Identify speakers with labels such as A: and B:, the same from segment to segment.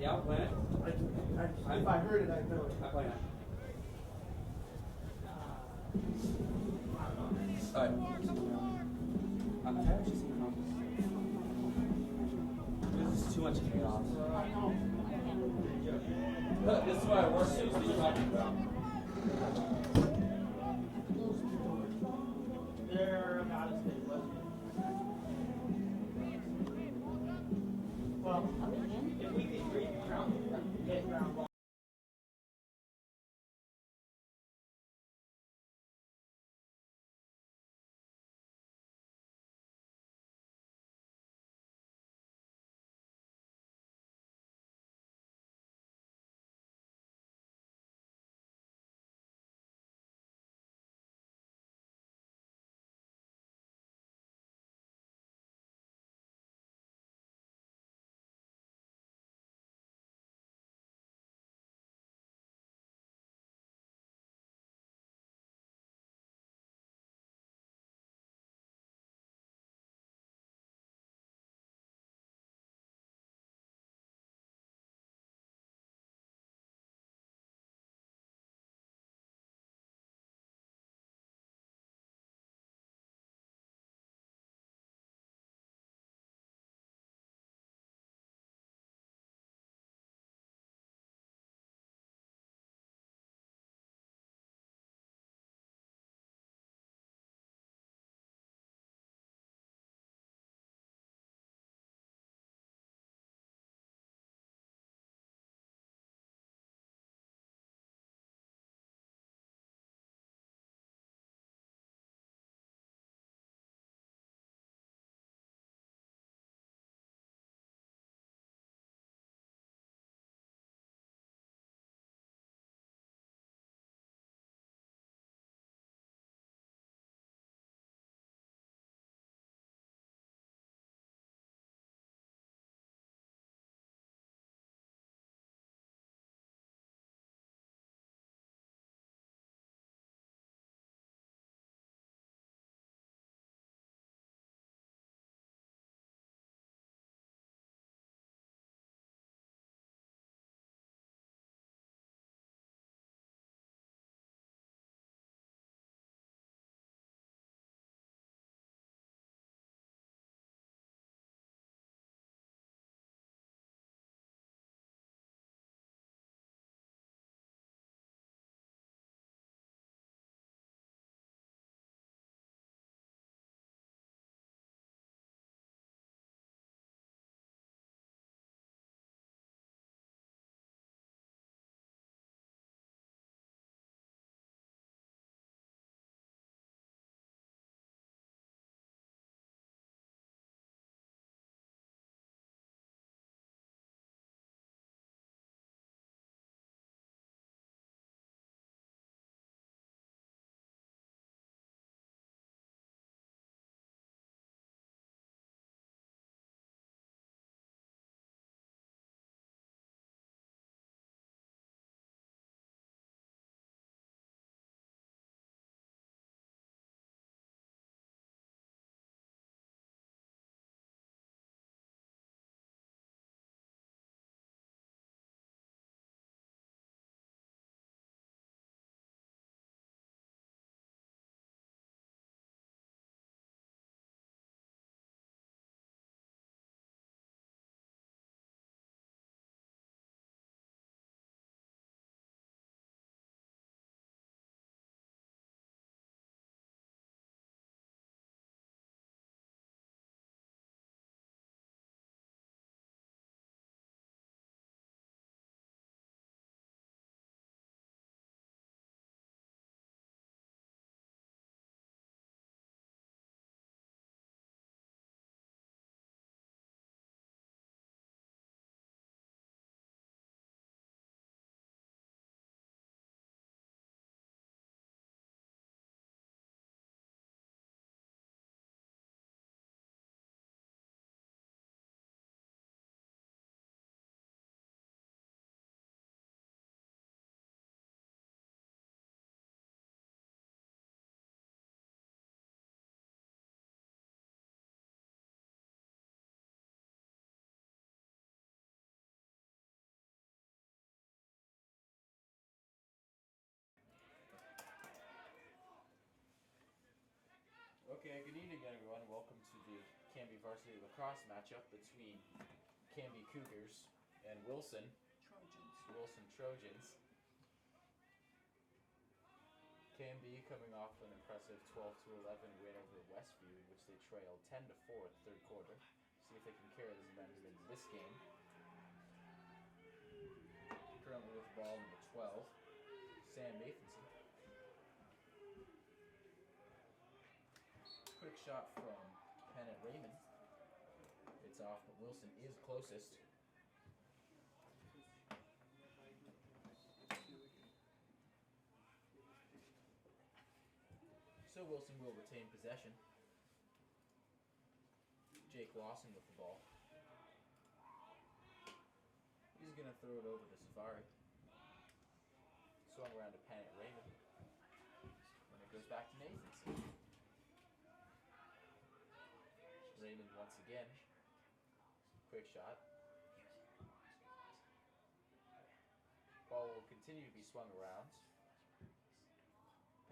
A: Yeah, I'll play it.
B: If I heard it, I'd know it.
A: I play it. Alright. I've actually seen how this is too much chaos. Look, this is what I work with. What are you talking about?
B: They're about as big as well, if we could get ground ball.
C: Canby Varsity Lacrosse matchup between Canby Cougars and Wilson Trojans. Canby coming off an impressive 12-11 win over Westview, in which they trailed 10-4 at the third quarter. See if they can carry this momentum into this game. Currently with the ball, number 12, Sam Nathanson. Quick shot from Pennant Raymond. It's off, but Wilson is closest. So Wilson will retain possession. Jake Lawson with the ball. He's going to throw it over to Safari. Swung around to Pennant Raymond. And it goes back to Nathanson. Raymond once again. Quick shot. Ball will continue to be swung around.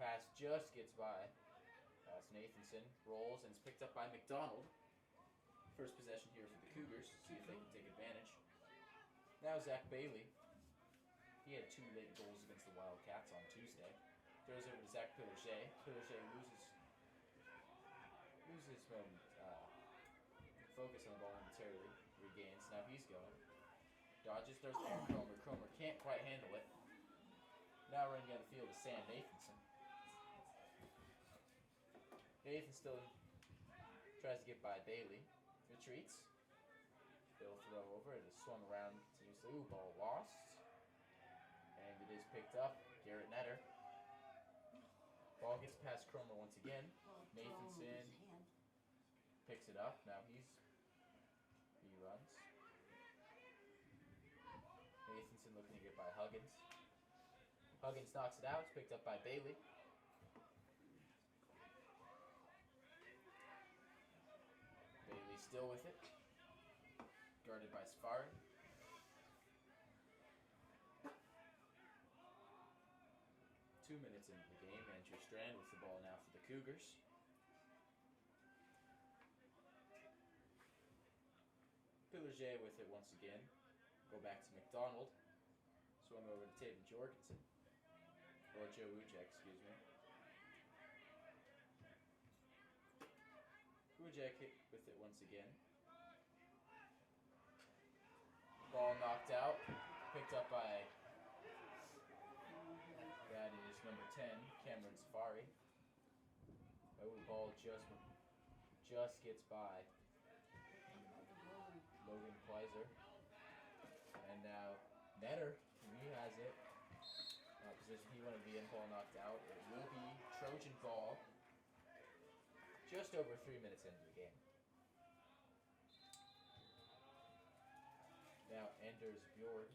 C: Pass just gets by. That's Nathanson. Rolls and is picked up by McDonald. First possession here for the Cougars. See if they can take advantage. Now Zach Bailey. He had 2 late goals against the Wildcats on Tuesday. Throws over to Zach Pillaget. Pillaget loses focus on the ball momentarily. Regains. Now he's going. Dodges. Throws to Aaron Cromer. Cromer can't quite handle it. Now running down the field is Sam Nathanson. Nathan still tries to get by Bailey. Retreats. They'll throw over. It is swung around continuously. Ooh, ball lost. And it is picked up. Garrett Netter. Ball gets past Cromer once again. Nathanson picks it up. Now he runs. Nathanson looking to get by Huggins. Huggins knocks it out. It's picked up by Bailey. Bailey still with it. Guarded by Safari. Two minutes into the game. Andrew Strand with the ball now for the Cougars. Pillaget with it once again. Go back to McDonald. Swung over to Taven Jorgensen. Or Joe Ujek, excuse me. Ujek hit with it once again. Ball knocked out. Picked up by, that is number 10, Cameron Safari. Oh, ball just gets by Logan Kleiser. And now Netter, he has it. Position he wanted to be in, ball knocked out. It will be Trojan ball just over 3 minutes into the game. Now Anders Bjord.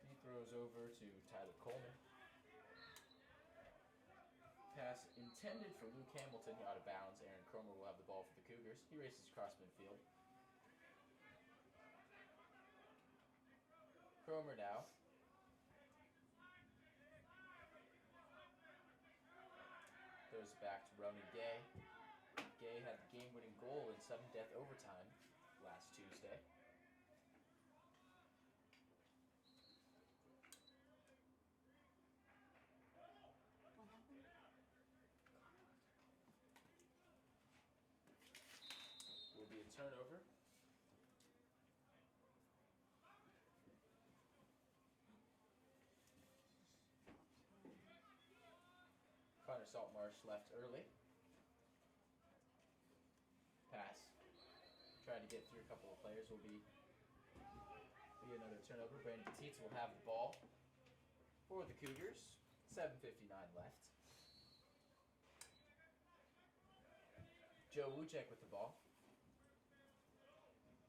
C: He throws over to Tyler Coleman. Pass intended for Luke Hamilton, out of bounds. Aaron Cromer will have the ball for the Cougars. He races across midfield. Cromer now. Throws it back to Ronan Gay. Gay had the game-winning goal in sudden death overtime last Tuesday. Will be a turnover. Connor Saltmarsh left early. Pass. Trying to get through a couple of players. Will be another turnover. Brandon Teets will have the ball for the Cougars. 7:59 left. Joe Ujek with the ball.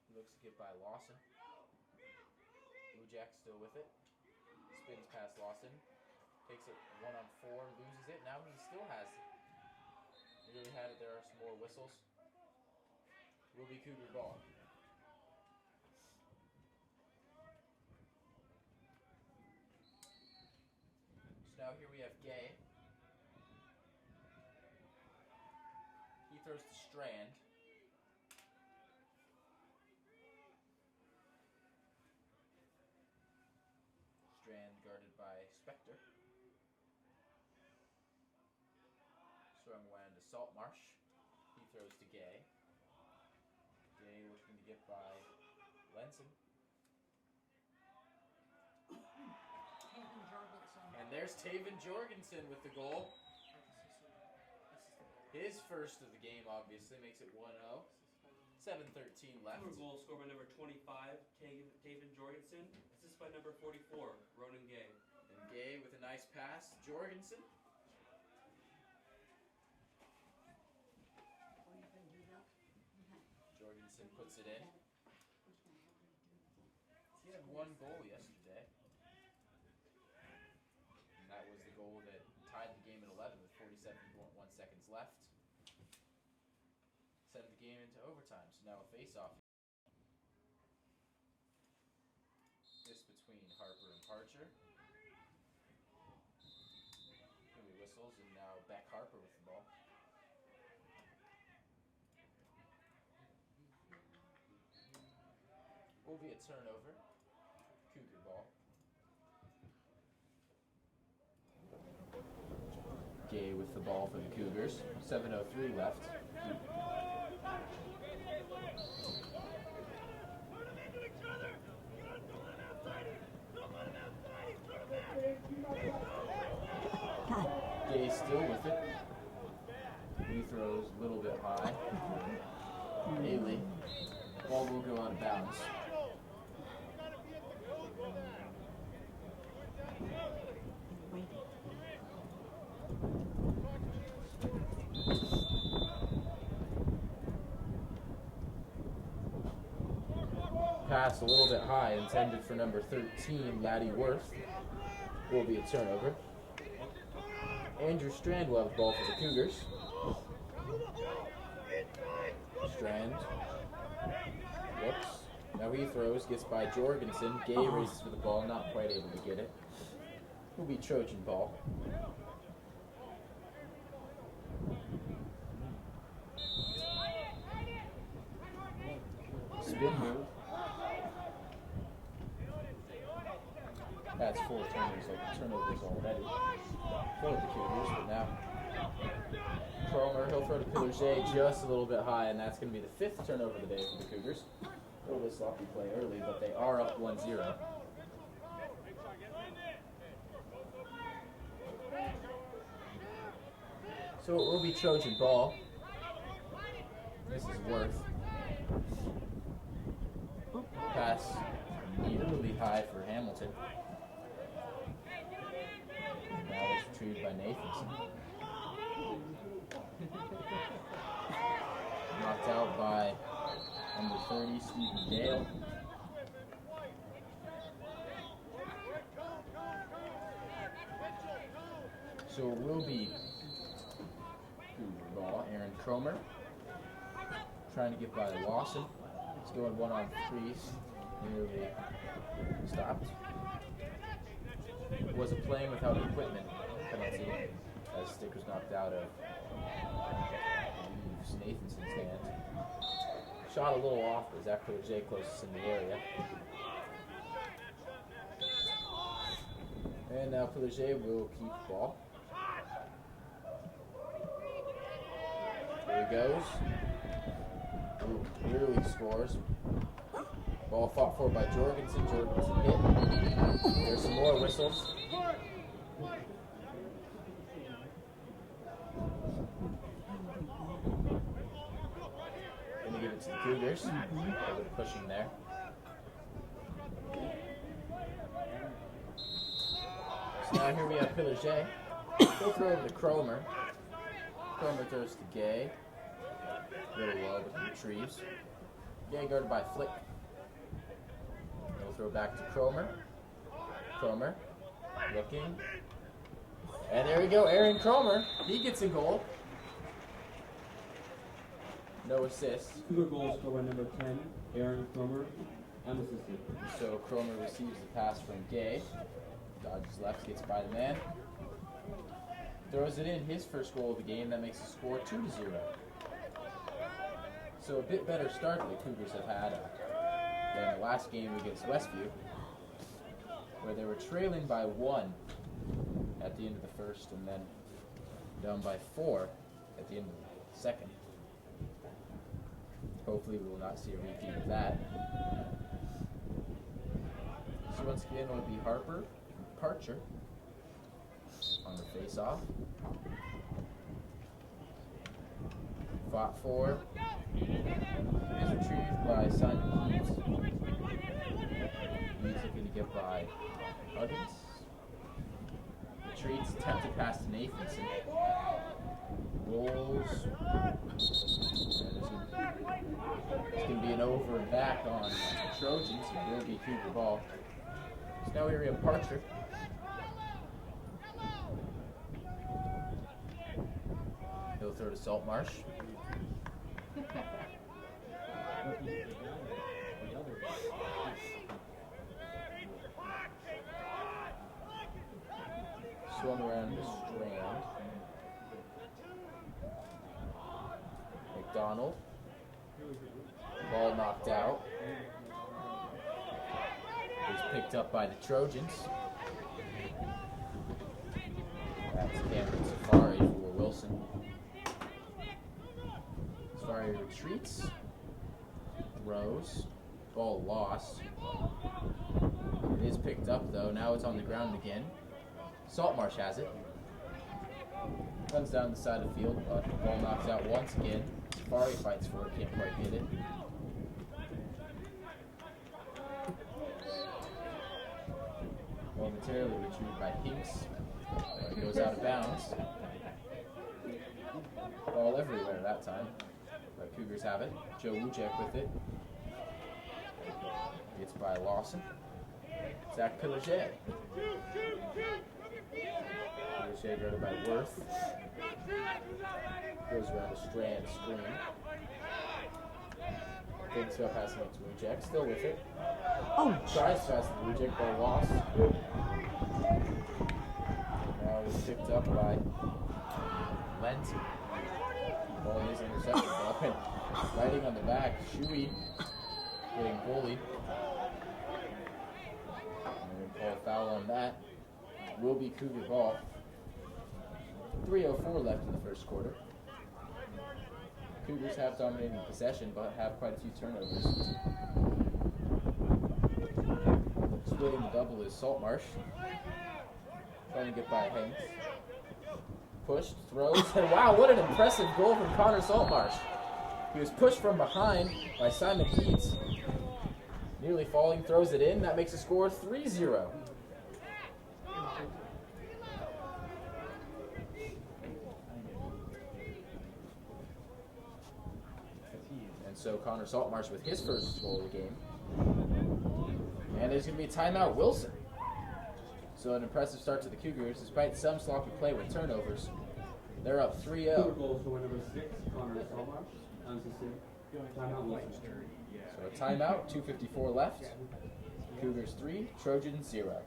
C: He looks to get by Lawson. Ujek still with it. Spins past Lawson. Takes it 1-on-4, loses it. Now he still has it. Nearly had it. There are some more whistles. Will be Cougar ball. So now here we have Gay. throws to Strand. Strand guarded by Spector. Swung around to Saltmarsh. He throws to Gay. Gay looking to get by Lenson. And there's Taven Jorgensen with the goal. His first of the game, obviously, makes it 1-0. 7:13 left.
A: Goal scored by number 25, Taven Jorgensen. Assist by number 44, Ronan Gay.
C: And Gay with a nice pass. Jorgensen. Jorgensen puts it in. He had one goal yesterday. And that was the goal that tied the game at 11 with 47.1 seconds left. Sent the game into overtime. So now a face-off. This between Harper and Parcher. He whistles, and now Beck Harper with the ball. Will be a turnover. Cougar ball. Gay with the ball for the Cougars. 7:03 left. Gay still with it. He throws a little bit high. Haley. Ball will go out of bounds. Pass a little bit high, intended for number 13, Laddie Worth. Will be a turnover. Andrew Strand will have the ball for the Cougars. Strand looks. Now he throws, gets by Jorgensen. Gay races for the ball, not quite able to get it. Will be Trojan ball. Spin move. That's 4 turnovers already for the Cougars, but now Cromer, he'll throw to Pillaget just a little bit high, and that's going to be the 5th turnover of the day for the Cougars. A little bit sloppy play early, but they are up 1-0. So it will be Trojan ball. This is Worth. Pass immediately high for Hamilton. Now it's retrieved by Nathanson. Knocked out by number 30, Stephen Gale. So it will be ball. Aaron Cromer trying to get by Lawson. He's going 1-on-3s. Nearly stopped. Was a playing without equipment penalty as stick was knocked out of Nathanson's hand. Shot a little off, but Zach Pillaget closest in the area. And now Pillaget will keep the ball. There he goes. Ooh, clearly scores. Ball fought for by Jorgensen. Jorgensen hit. There's some more whistles. Gonna give it to the Cougars. Pushing there. So now here we have Pillaget. He'll throw over to Cromer. Cromer throws to Gay. A little low, but he retrieves. Gay guarded by Flick. He'll throw back to Cromer. Cromer looking. And there we go, Aaron Cromer. He gets a goal. No assist.
A: Cougar goal scored by number 10, Aaron Cromer, unassisted.
C: So Cromer receives the pass from Gay. Dodges left, gets by the man. Throws it in, his first goal of the game. That makes the score 2-0. So a bit better start the Cougars have had than the last game against Westview, where they were trailing by 1 at the end of the first and then down by 4 at the end of the second. Hopefully we will not see a repeat of that. So once again it will be Parcher on the face-off. Fought for. Is retrieved by Simon Keats. He's looking to get by Huggins. Retreats, attempted pass to Nathanson. Rolls. It's going to be an over and back on the Trojans. It will be Cougar ball. So now we have Parcher. He'll throw to Saltmarsh. Swung around the strand. McDonald. Ball knocked out. It's picked up by the Trojans. That's Cameron Safari for Wilson. Safari retreats. Throws. Ball lost. It is picked up though. Now it's on the ground again. Saltmarsh has it. Comes down the side of the field, but the ball knocks out once again. Safari fights for it, can't quite get it. Momentarily retrieved by Hinks. It goes out of bounds. Ball everywhere that time. But Cougars have it. Joe Wujek with it. Gets by Lawson. Zach Pillaget. Pillaget guarded by Worth. Goes around a strand screen. Thinks about passing it to Wujek. Still with it.
B: Oh,
C: Tries to pass to Wujek, ball lost. Now it's picked up by Lent. Ball is intercepted. Riding on the back. Shuey getting bullied. And call a foul on that. Will be Cougar ball. 3:04 left in the first quarter. Cougars have dominated possession, but have quite a few turnovers. Splitting the double is Saltmarsh. Trying to get by Hanks. Pushed, throws, and wow, what an impressive goal from Connor Saltmarsh. He was pushed from behind by Simon Keats. Nearly falling, throws it in. That makes the score 3-0. And so Connor Saltmarsh with his first goal of the game. And there's going to be a timeout, Wilson. So an impressive start to the Cougars, despite some sloppy play with turnovers. They're up 3-0.
D: Goal for number 6, Connor Saltmarsh. Unsustained. Timeout, Wilson.
C: So a timeout, 2:54 left. Cougars 3, Trojans 0.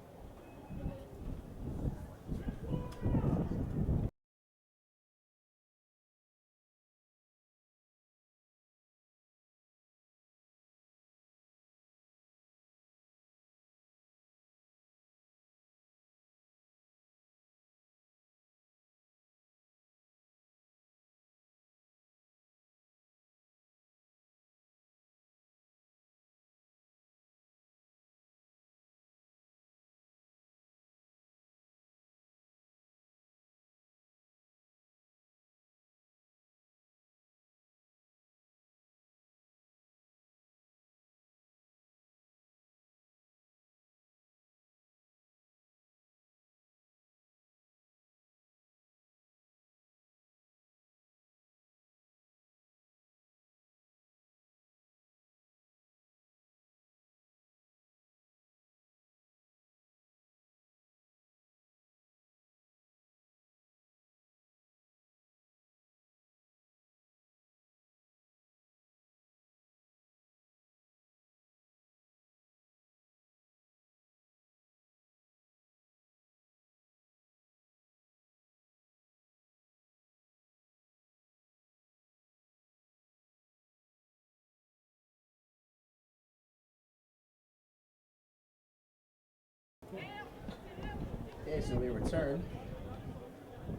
C: So they return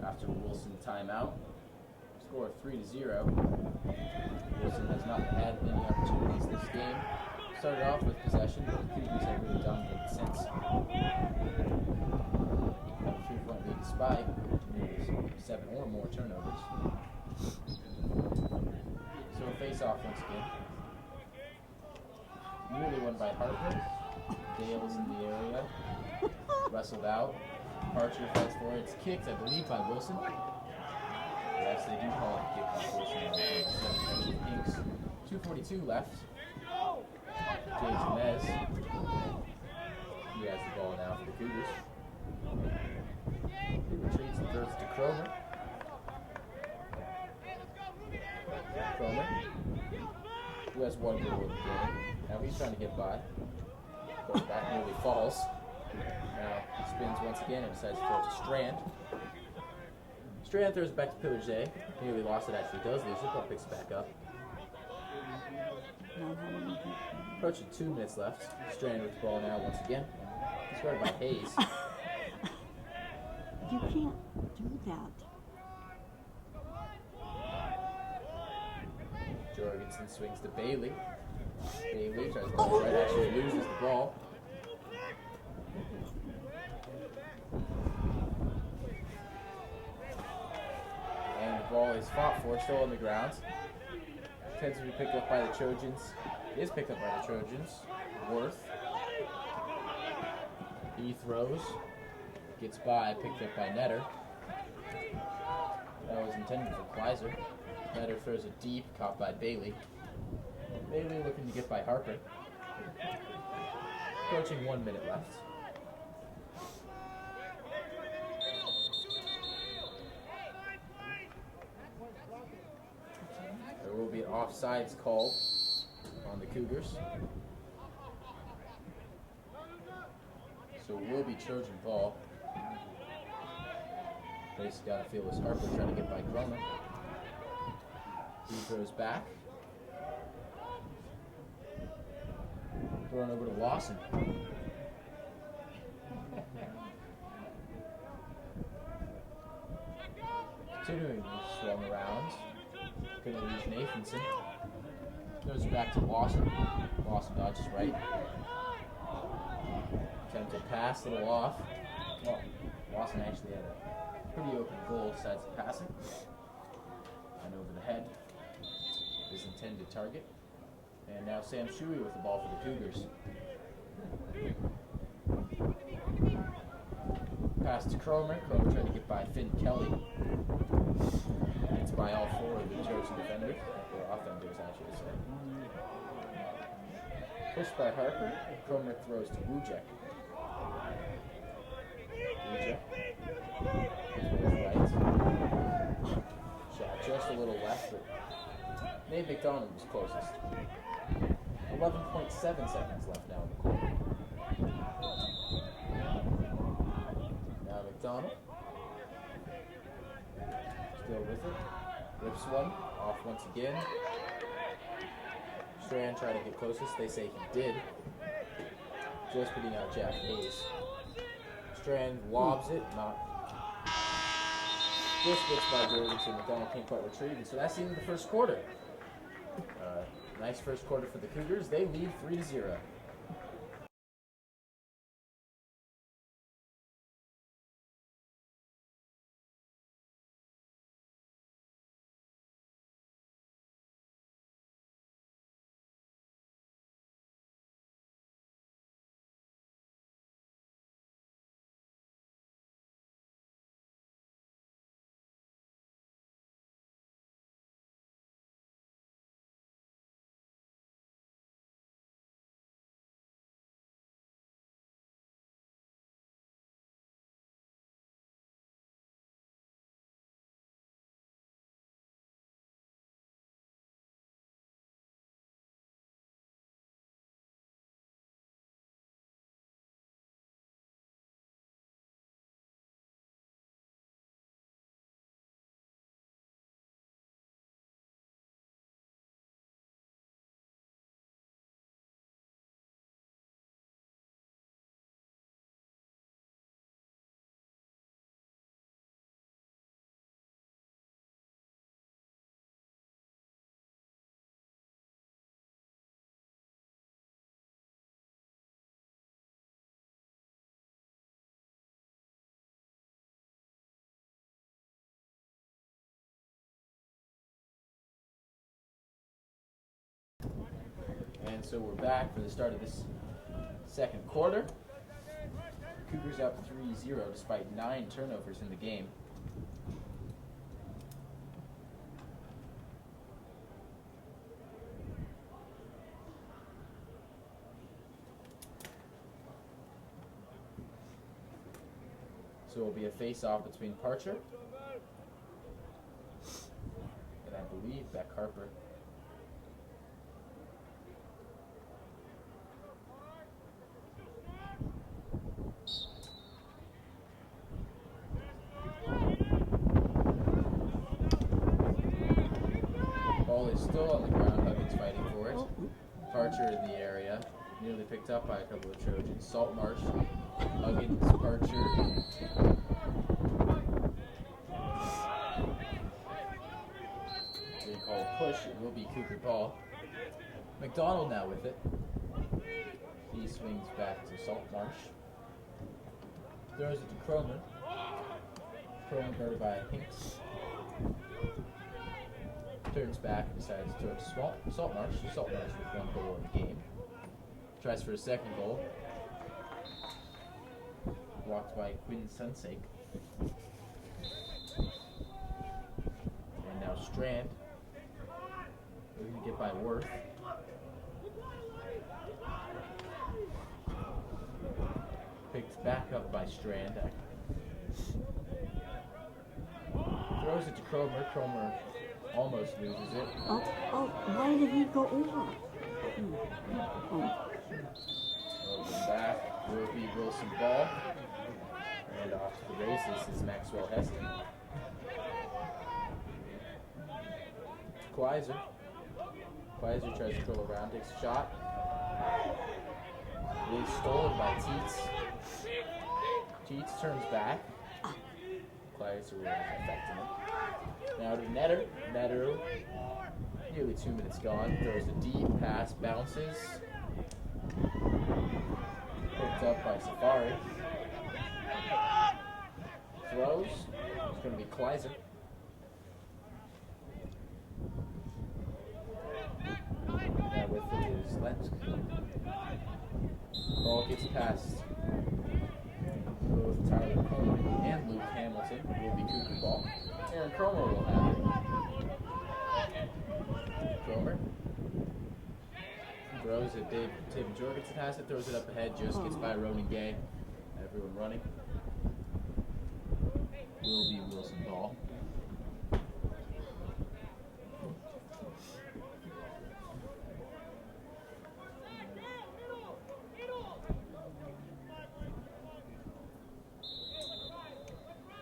C: after Wilson timeout. Score of 3-0. Wilson has not had many opportunities this game. Started off with possession, but the Cougars have really dominated since. Have a 3-point lead despite 7 or more turnovers. So a face-off once again. Nearly won by Harper. Dale is in the area. Wrestled out. Archer fights for it. It's kicked, I believe, by Wilson. Yes, they do call it a kick by Wilson. Pinks. 2:42 left. James Nez. He has the ball now for the Cougars. He retreats and throws it to Cromer. Cromer, who has one goal in the game. Now he's trying to get by. Goes back, nearly falls. Now spins once again and decides to throw it to Strand. Strand throws it back to Pillage. Nearly lost it, actually does lose it, but picks it back up. Approaching 2 minutes left. Strand with the ball now once again. He's guarded by Hayes.
E: You can't do that.
C: Jorgensen swings to Bailey. Bailey tries to go right, actually loses the ball. And the ball is fought for, still on the ground. Tends to be picked up by the Trojans. Is picked up by the Trojans. Worth. He throws. Gets by, picked up by Netter. That was intended for Kleiser. Netter throws it deep, caught by Bailey. Bailey looking to get by Harper. Approaching 1 minute left. There will be an offsides called on the Cougars. So it will be Trojan ball. Place got to feel was Harper trying to get by Cromer. He throws back. Thrown over to Lawson. Continuing to swung around. Couldn't reach Nathanson. Throws it back to Lawson. Lawson dodges right. Attempted pass, a little off. Well, Lawson actually had a pretty open goal, decides to pass it. And over the head. His intended target. And now Sam Shuey with the ball for the Cougars. Pass to Cromer. Cromer trying to get by Finn Kelly. It's by all 4 of the Trojan defenders. Or offenders, I should say. Pushed by Harper. Cromer throws to Wujek. Wujek. Throws right. Shot just a little left, but Nate McDonald was closest. 11.7 seconds left now in the quarter. Now McDonald. Still with it. Rips one. Off once again. Strand trying to get closest. They say he did. Just putting out Jack Hayes. Strand lobs it. Not. Just gets by Jorgensen. McDonald can't quite retrieve. And so that's the end of the first quarter. Nice first quarter for the Cougars. They lead 3-0. And so we're back for the start of this second quarter. Cougars up 3-0 despite 9 turnovers in the game. So it will be a face-off between Parcher and I believe Beck Harper. Ball is still on the ground. Huggins fighting for it. Parcher in the area. Nearly picked up by a couple of Trojans. Saltmarsh, Huggins, Parcher. Being called push. It will be Cougar ball. McDonald now with it. He swings back to Saltmarsh. Throws it to Cromer. Cromer guarded by Hinks. Turns back and decides to throw it to Saltmarsh. Saltmarsh with 1 goal in the game. Tries for a second goal. Blocked by Quinn Sunsake. And now Strand. We're going to get by Worth. Picked back up by Strand. Throws it to Cromer. Cromer almost loses it.
E: Why did he go over?
C: Over back will be Wilson ball. And off to the races is Maxwell Heston. Kleiser. Kleiser tries to curl around, takes a shot. It is stolen by Teets. Teets turns back. Kleiser was affecting it. Now to Netter. Netter, nearly 2 minutes gone. Throws a deep pass, bounces. Picked up by Safari. Throws. It's going to be Kleiser. Now with it is Lensk. Ball gets past both Tyler Coleman and Luke Hamilton. Will be Cougar ball. Aaron Cromer will have it. Cromer throws it. Taven Jorgensen has it. Throws it up ahead. Just gets by Ronan Gay. Everyone running. Will be Wilson ball.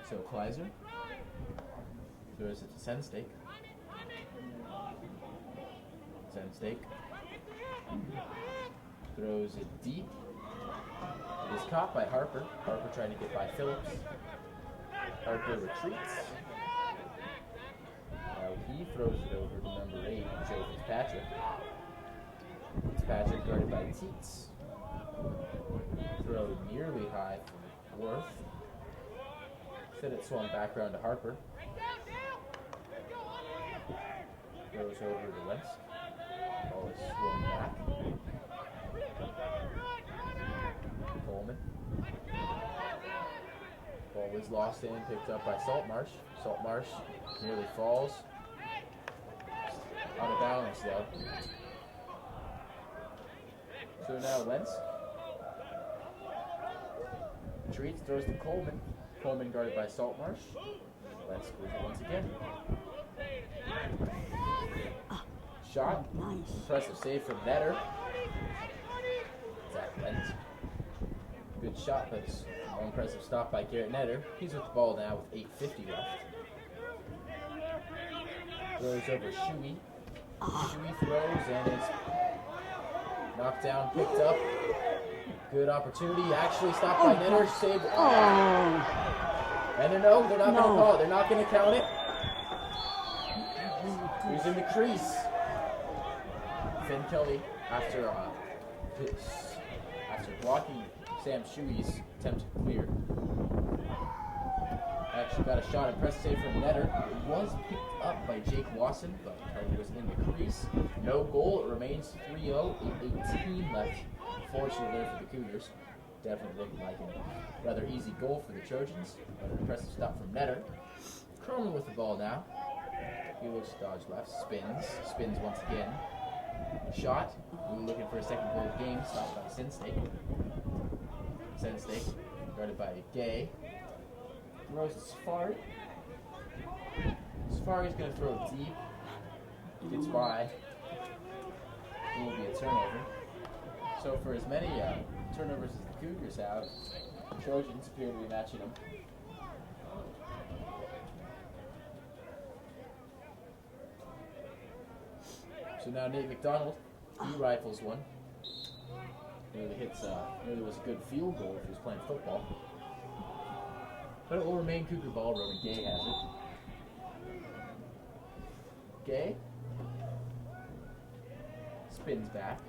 C: So Kleiser throws it to Senstake. Senstake throws it deep. It is caught by Harper. Harper trying to get by Phillips. Harper retreats. Now he throws it over to number 8, Joe Fitzpatrick. Fitzpatrick guarded by Teets. Throw nearly high from Worth. Instead it swung back around to Harper. Goes over to West. Ball is swung back. Coleman. Ball was lost in, picked up by Saltmarsh. Saltmarsh nearly falls. Out of balance though. So now Wentz. Retreats, throws to Coleman. Coleman guarded by Saltmarsh. Wentz scores it once again. Shot.
E: Nice.
C: Impressive save from Netter. Zach Wentz. Good shot, but it's an impressive stop by Garrett Netter. He's with the ball now with 8:50 left. Throws over Shuey. Shuey throws and it's knocked down, picked up. Good opportunity. Actually stopped by Netter. Saved. And no, they're not going to call it. They're not going to count it. He's in the crease. Finn Kelly, after blocking Sam Shuey's attempt to clear. Actually got a shot, impressive save from Netter. It was picked up by Jake Wasson, but target was in the crease. No goal. It remains 3-0. 18 left. Fortunately there for the Cougars. Definitely looking like a rather easy goal for the Trojans, but an impressive stop from Netter. Cronin with the ball now. He looks to dodge left, spins once again. Shot. We were looking for a second goal of the game, stopped by Sensnake, guarded by Gay. Throws to Safari. Safari's going to throw it deep. Gets by. It will be a turnover. So for as many turnovers as the Cougars have, the Trojans appear to be matching them. So now Nate McDonald, he rifles one. Nearly was a good field goal if he was playing football. But it will remain Cougar ball. Roman Gay has it. Gay spins back.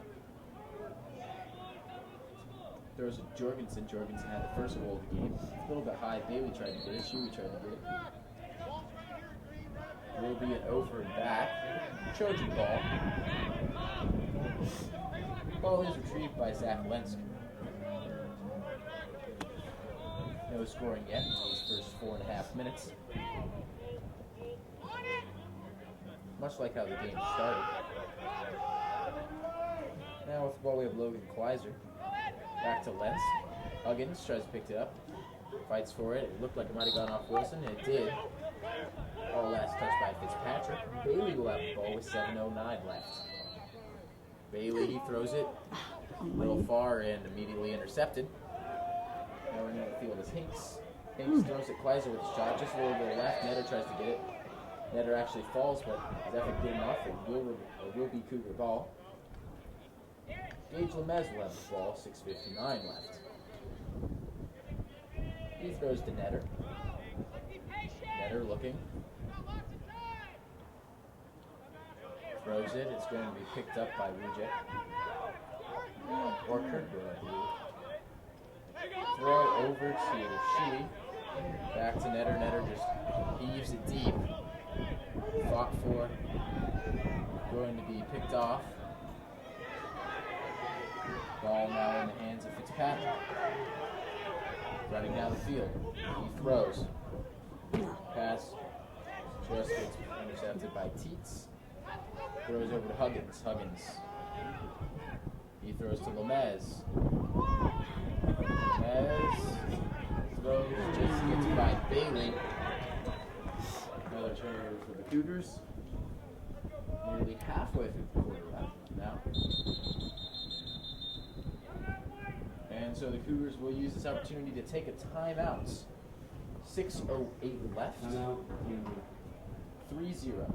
C: Throws it to Jorgensen. Jorgensen had the first goal of the game. A little bit high. Bailey tried to get it. Shuey tried to get it. Will be an over and back. Trojan ball. Ball is retrieved by Zach Lensk. No scoring yet in these first 4.5 minutes. Much like how the game started. Now with the ball we have Logan Kleiser. Back to Lensk. Huggins tries to pick it up. Fights for it. It looked like it might have gone off Wilson, and it did. Ball last touch by Fitzpatrick. Bailey will have the ball with 7:09 left. Bailey, he throws it a little far and immediately intercepted. Now we're going to field is Hinks. Hinks throws it Kleiser with a shot, just a little bit left. Netter tries to get it. Netter actually falls, but is that good enough? It will be Cougar ball. Gage Lemez will have the ball, 6:59 left. He throws to Netter. Netter looking. Throws it. It's going to be picked up by Rujek. Or Kirkwood, I believe. Throw over to Shuey. Back to Netter. Netter just heaves it deep. Fought for. Going to be picked off. Ball now in the hands of Fitzpatrick. Running down the field. He throws. Pass just gets intercepted by Teets. Throws over to Huggins. He throws to Lemez. Lemez throws, just gets by Bailey. Another turnover for the Cougars. Nearly halfway through the quarter left now. And so the Cougars will use this opportunity to take a timeout. 6:08 left. 3-0.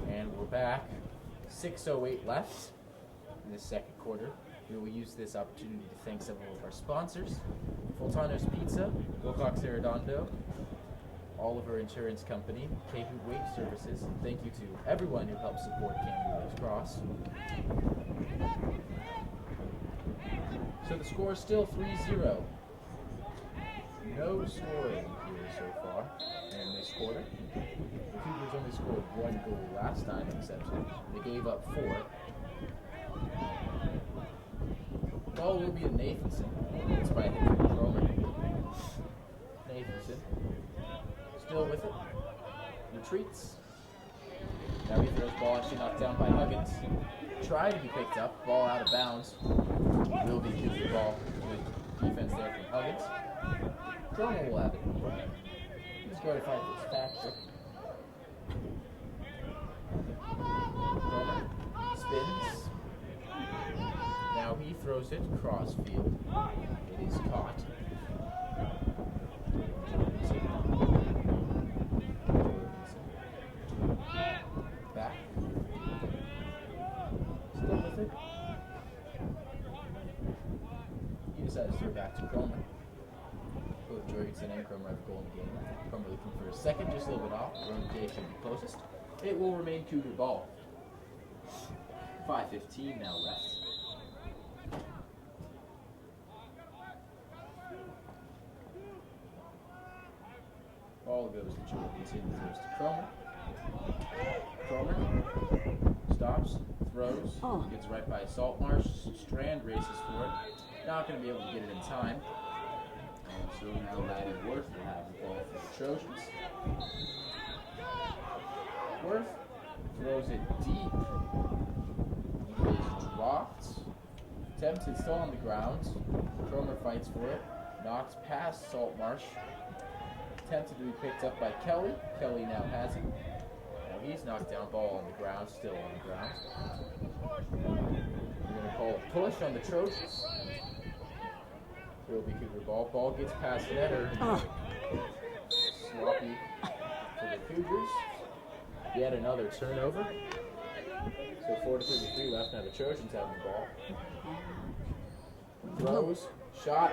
C: And we're back. 6:08 left in the second quarter. We will use this opportunity to thank several of our sponsors. Fultano's Pizza, Wilcox Arredondo, Oliver Insurance Company, K-Hoot Wage Services, and thank you to everyone who helps support Canby Lacrosse. So the score is still 3-0. No scoring here so far in this quarter. The Cougars only scored 1 goal last time, except they gave up 4. Ball will be to Nathanson. It's by hit from Cromer. Nathanson. Still with it. Retreats. Now he throws ball actually knocked down by Huggins. Tried to be picked up. Ball out of bounds. Will be Cougar ball. Good defense there from Huggins. Cromer will have it. He's going to fight Fitzpatrick. Cromer spins. Now he throws it cross field. It is caught. Back. Still with it. He decides to throw back to Cromer. Both Jorgensen and Cromer have a goal in the game. Cromer looking for a second, just a little bit off. Ronan Day should be closest. It will remain Cougar ball. 5:15 now left. Ball goes to Jorgensen, throws to Cromer. Cromer stops, throws, gets right by Saltmarsh. Strand races for it. Not going to be able to get it in time. And so now Laddie Worth will have the ball for the Trojans. Worth throws it deep. It is dropped. Tempted, still on the ground. Cromer fights for it. Knocks past Saltmarsh. Attempted to be picked up by Kelly. Kelly now has it. Now he's knocked down. Ball on the ground. Still on the ground. We're going to call a push on the Trojans. Will be Cougar ball. Ball gets past Netter. Sloppy for the Cougars. Yet another turnover. So 4:33 left. Now the Trojans have the ball. Throws. Shot.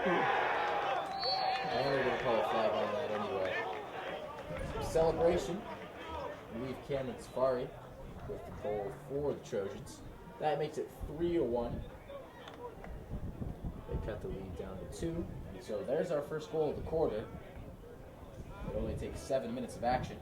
C: And they're going to call a flag on that anyway. Celebration. I believe Cameron Safari with the goal for the Trojans. That makes it 3-1. They cut the lead down to 2. And so there's our first goal of the quarter. It only takes 7 minutes of action.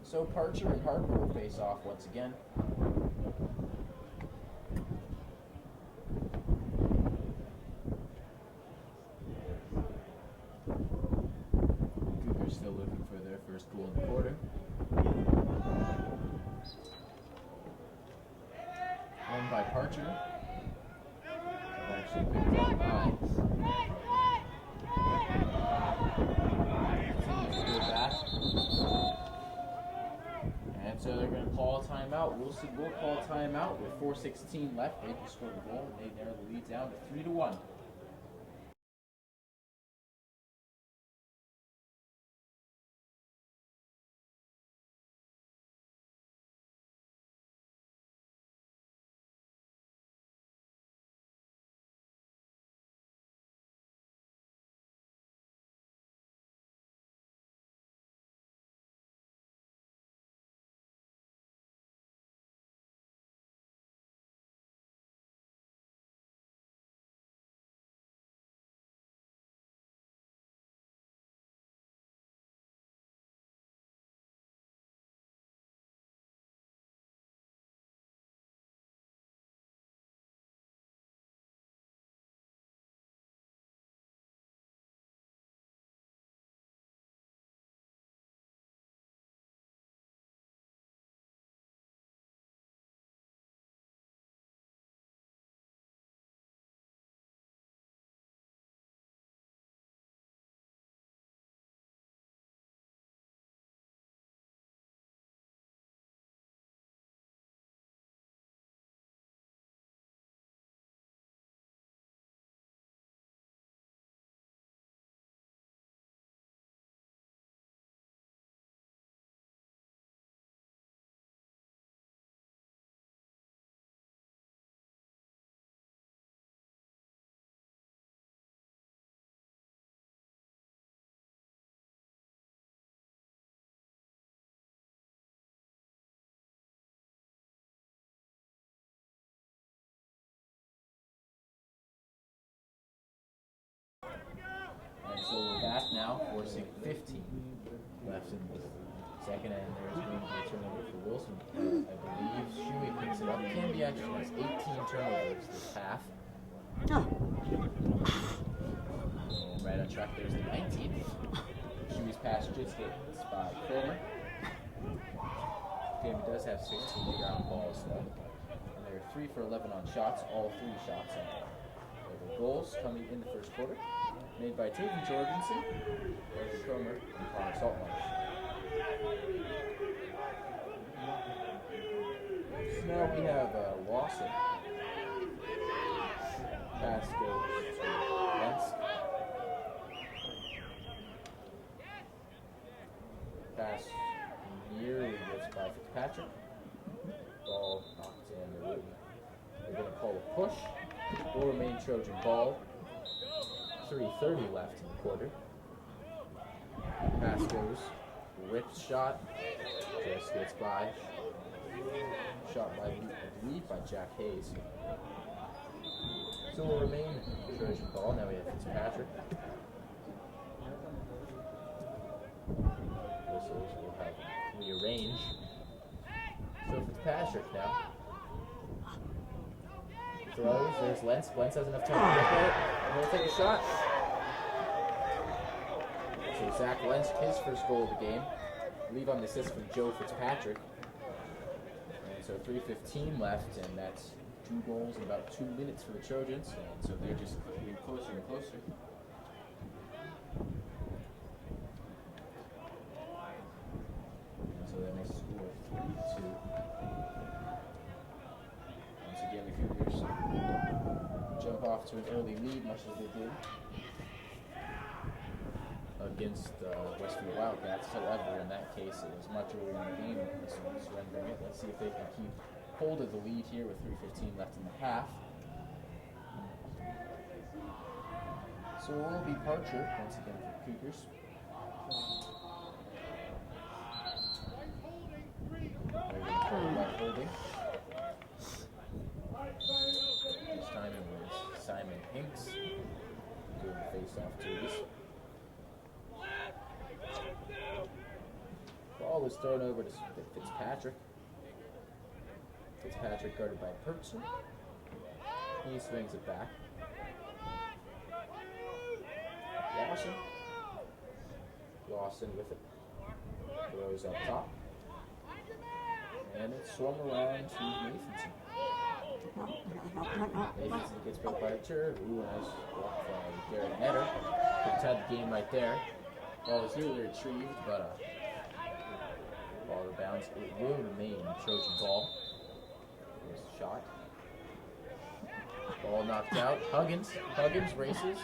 C: So Parcher and Harper will face off once again. Cougars still looking for their first goal in the quarter. Won by Parcher. Actually picked up by. Continues to go back. And so they're going to call a timeout. Wilson will call a timeout with 4:16 left. They just scored a goal and they narrow the lead down to 3-1. now, forcing 15 left in the second, and there's going to be a turnover for Wilson. I believe Shuey picks it up. Canby actually has 18 turnovers this half.
E: Oh.
C: And right on track, there's the 19th. Shuey's pass just hit by Cromer. Canby does have 16 ground balls though. And they're 3 for 11 on shots, all 3 shots on the goals coming in the first quarter. Made by Taven Jorgensen, Andrew Cromer, and Connor Saltmarsh. So now we have Lawson. Pass goes to Lentz. Pass nearly gets by Fitzpatrick. Ball knocked in the room. They're going to call a push. Will remain Trojan ball. 3:30 left in the quarter. Pass goes. Ripped shot. Just gets by. Shot by, I believe, by Jack Hayes. So will remain Trojan ball. Now we have Fitzpatrick. Whistles will have rearrange. So Fitzpatrick now. Throws. There's Lentz. Lentz has enough time to look at it. He'll take a shot. So Zach Lentz, his first goal of the game. Leave on the assist from Joe Fitzpatrick. And so 3:15 left, and that's 2 goals in about 2 minutes for the Trojans. And so they're just getting closer and closer. And so they may score 3-2. Once again, the Cougars jump off to an early lead, much as they did against Westfield Wildcats. However, in that case, it was much earlier in the game, so surrendering it. Let's see if they can keep hold of the lead here with 3:15 left in the half. So it will be Parcher once again for the Cougars. They're going to call it right holding. This time it was Simon Hinks doing the face-off duties. Ball was thrown over to Fitzpatrick. Fitzpatrick guarded by Perkson. He swings it back. Lawson with it. Throws up top. And it's swung around to Nathanson. Nathanson gets picked by a turd. Ooh, nice block by Garrett Netter. Could have the game right there. Ball was nearly retrieved, but ball out of bounds. It will remain Trojan ball. There's a shot. Ball knocked out. Huggins races.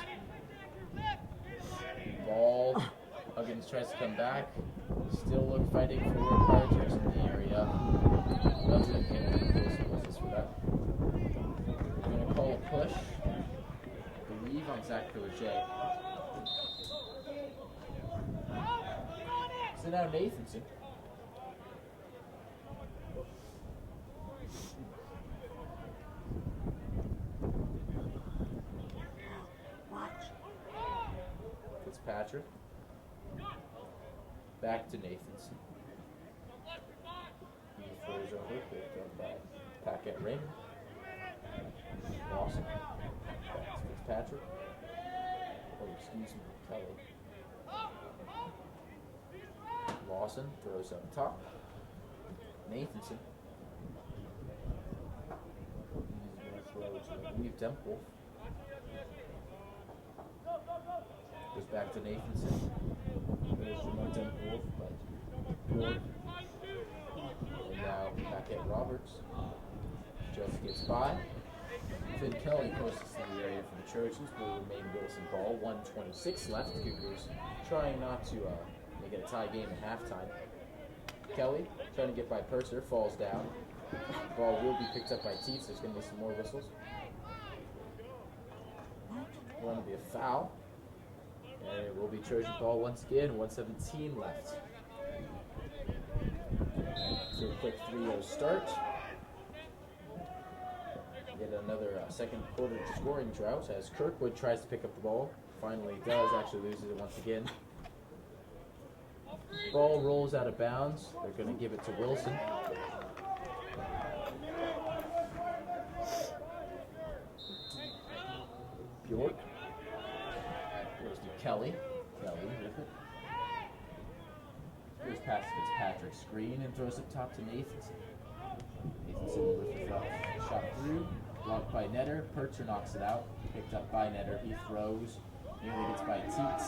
C: Ball. Huggins tries to come back. Still fighting for Parchers in the area. Doesn't get any closer for that. We're going to call a push. I believe on Zach Pillaget. So now Nathanson. Fitzpatrick. Back to Nathanson. He throws over, picked up by Paquette Raymond. Lawson. Back to Fitzpatrick. Oh, excuse me, Kelly. Lawson throws up top. Nathanson. He's going to throw to Leave Temple. Goes back to Nathanson. There's Jamar Temple, but York. And now Paquette Roberts. Just gets by. Finn Kelly closest to the area for the Trojans will remain Wilson ball. 1:26 left. Cougars trying not to make it a tie game at halftime. Kelly trying to get by Purser, falls down. The ball will be picked up by Teets. There's going to be some more whistles. Going to be a foul. And it will be Trojan ball once again. 1:17 left. So a quick 3-0 start. Get another second quarter scoring drought as Kirkwood tries to pick up the ball. Finally does, actually loses it once again. Ball rolls out of bounds. They're going to give it to Wilson. Bjork. Goes to Kelly. Kelly with it. Goes past Fitzpatrick's screen and throws it top to Nathanson. Nathanson with the shot through. Blocked by Netter. Percher knocks it out. Picked up by Netter. He throws. Nearly gets by Teets.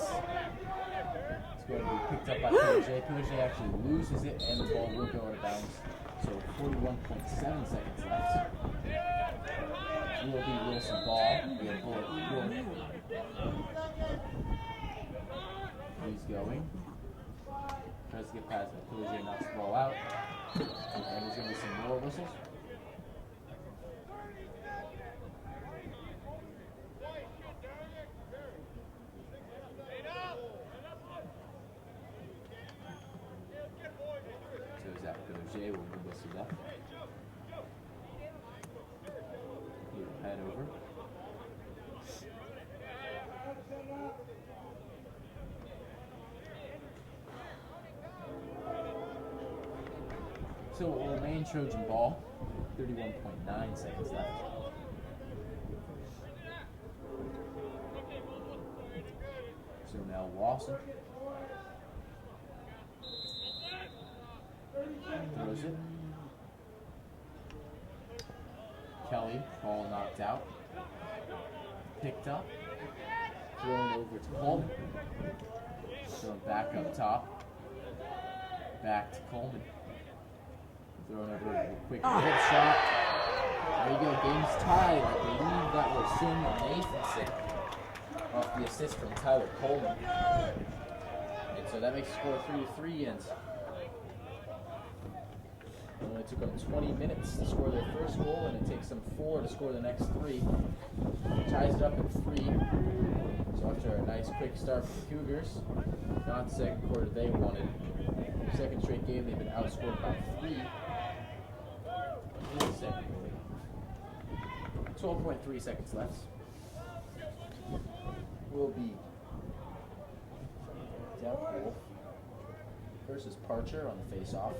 C: It's going to be picked up by Piaget. Piaget actually loses it, and the ball will go out of bounds. So 41.7 seconds left. It will be Wilson ball. We have Bullet York. He's going. Tries to get past it. Piaget knocks the ball out. And there's going to be some more whistles. Jay will be whistled up. He'll head over. So it will remain Trojan ball. 31.9 seconds left. So now Lawson throws it. Kelly, ball knocked out. Picked up. Thrown over to Coleman. Thrown back up top. Back to Coleman. Thrown over a quick hip shot. There you go, game's tied. I believe that was Sim Nathanson off the assist from Tyler Coleman. And so that makes the score 3-3 and it only took them 20 minutes to score their first goal, and it takes them 4 to score the next 3. Ties it up at 3. So after a nice quick start for the Cougars, not the second quarter they wanted. Second straight game, they've been outscored by 3. In the second quarter. 12.3 seconds left. Will be Death Wolf versus Parcher on the face-off.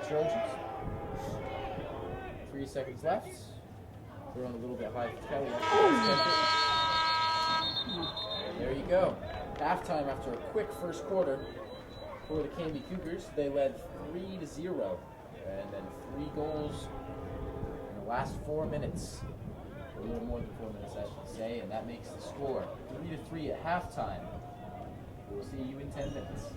C: Trojans. 3 seconds left. Throwing a little bit high for Kelly. And there you go. Halftime after a quick first quarter for the Canby Cougars. They led 3-0. And then 3 goals in the last 4 minutes. A little more than 4 minutes, I should say. And that makes the score 3-3 at halftime. We'll see you in 10 minutes.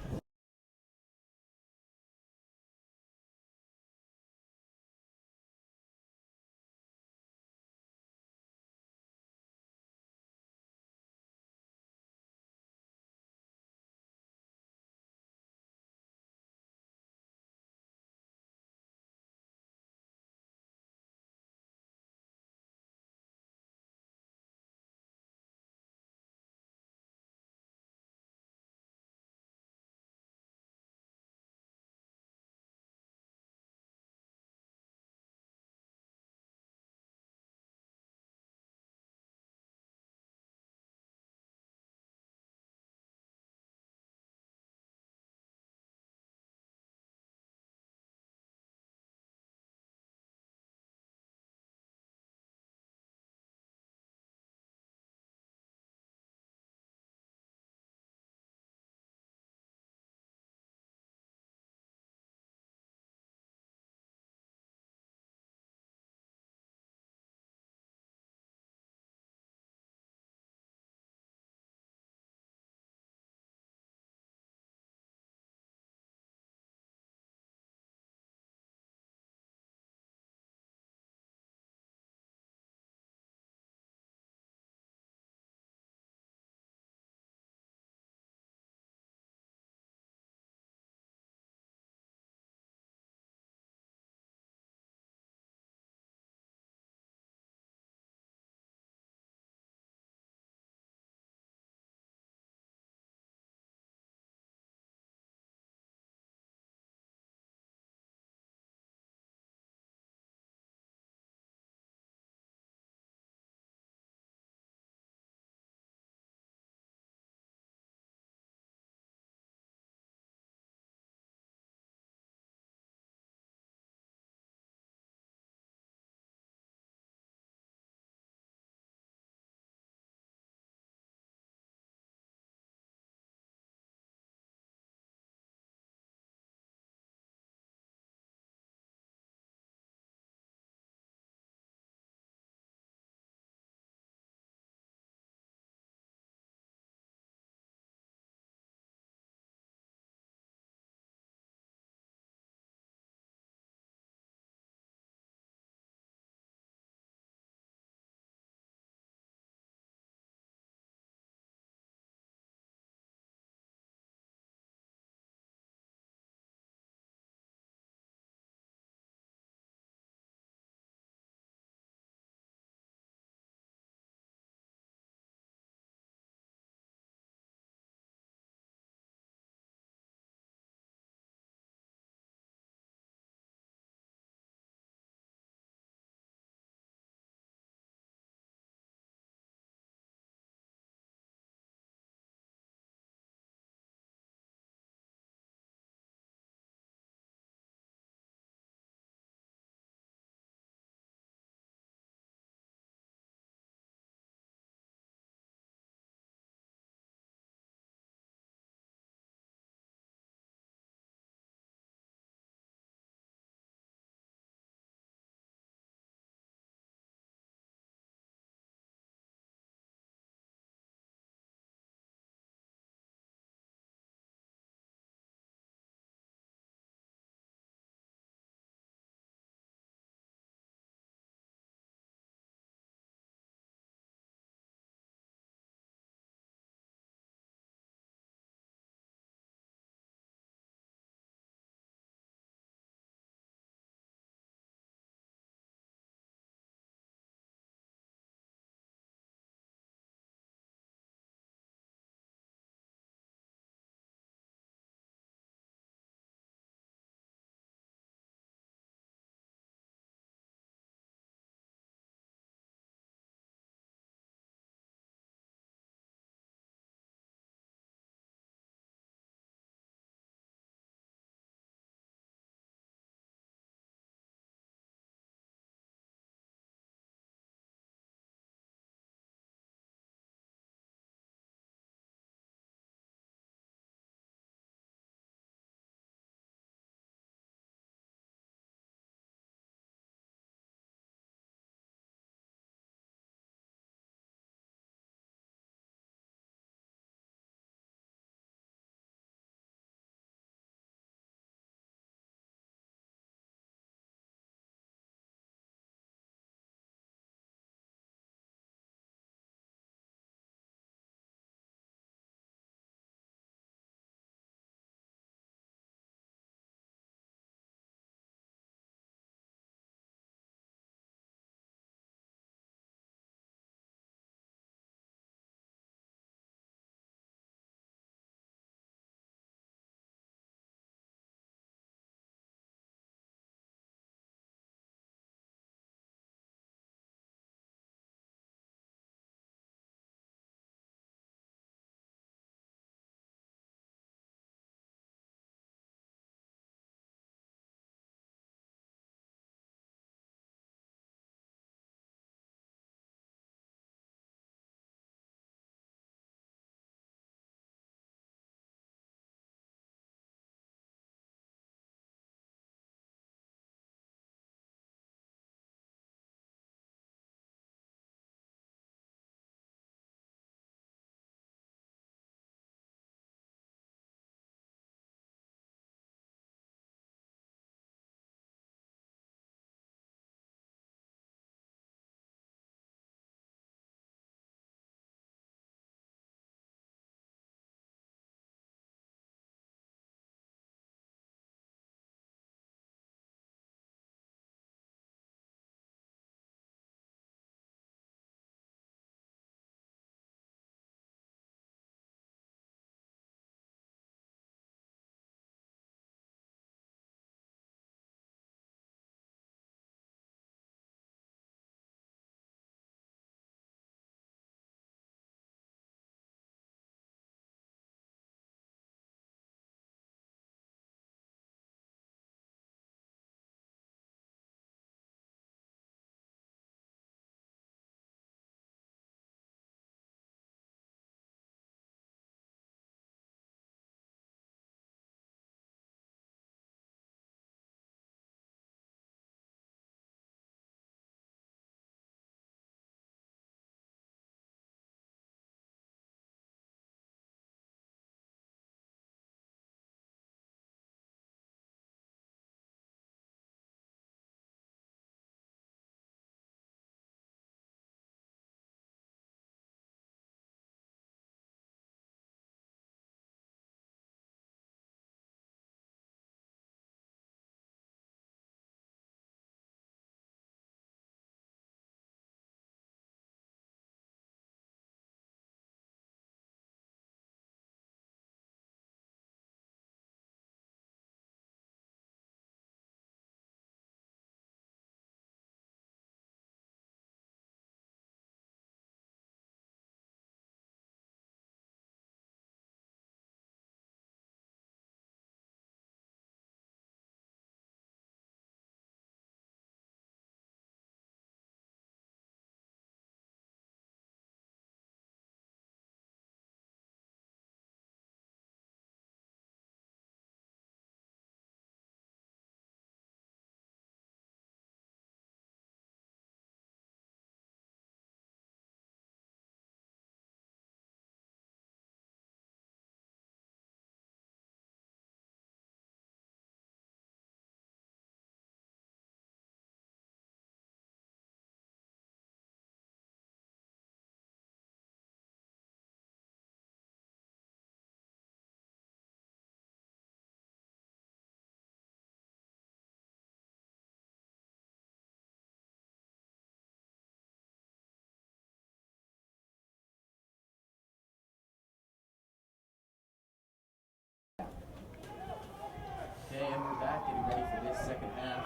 C: And we're back getting ready for this second half.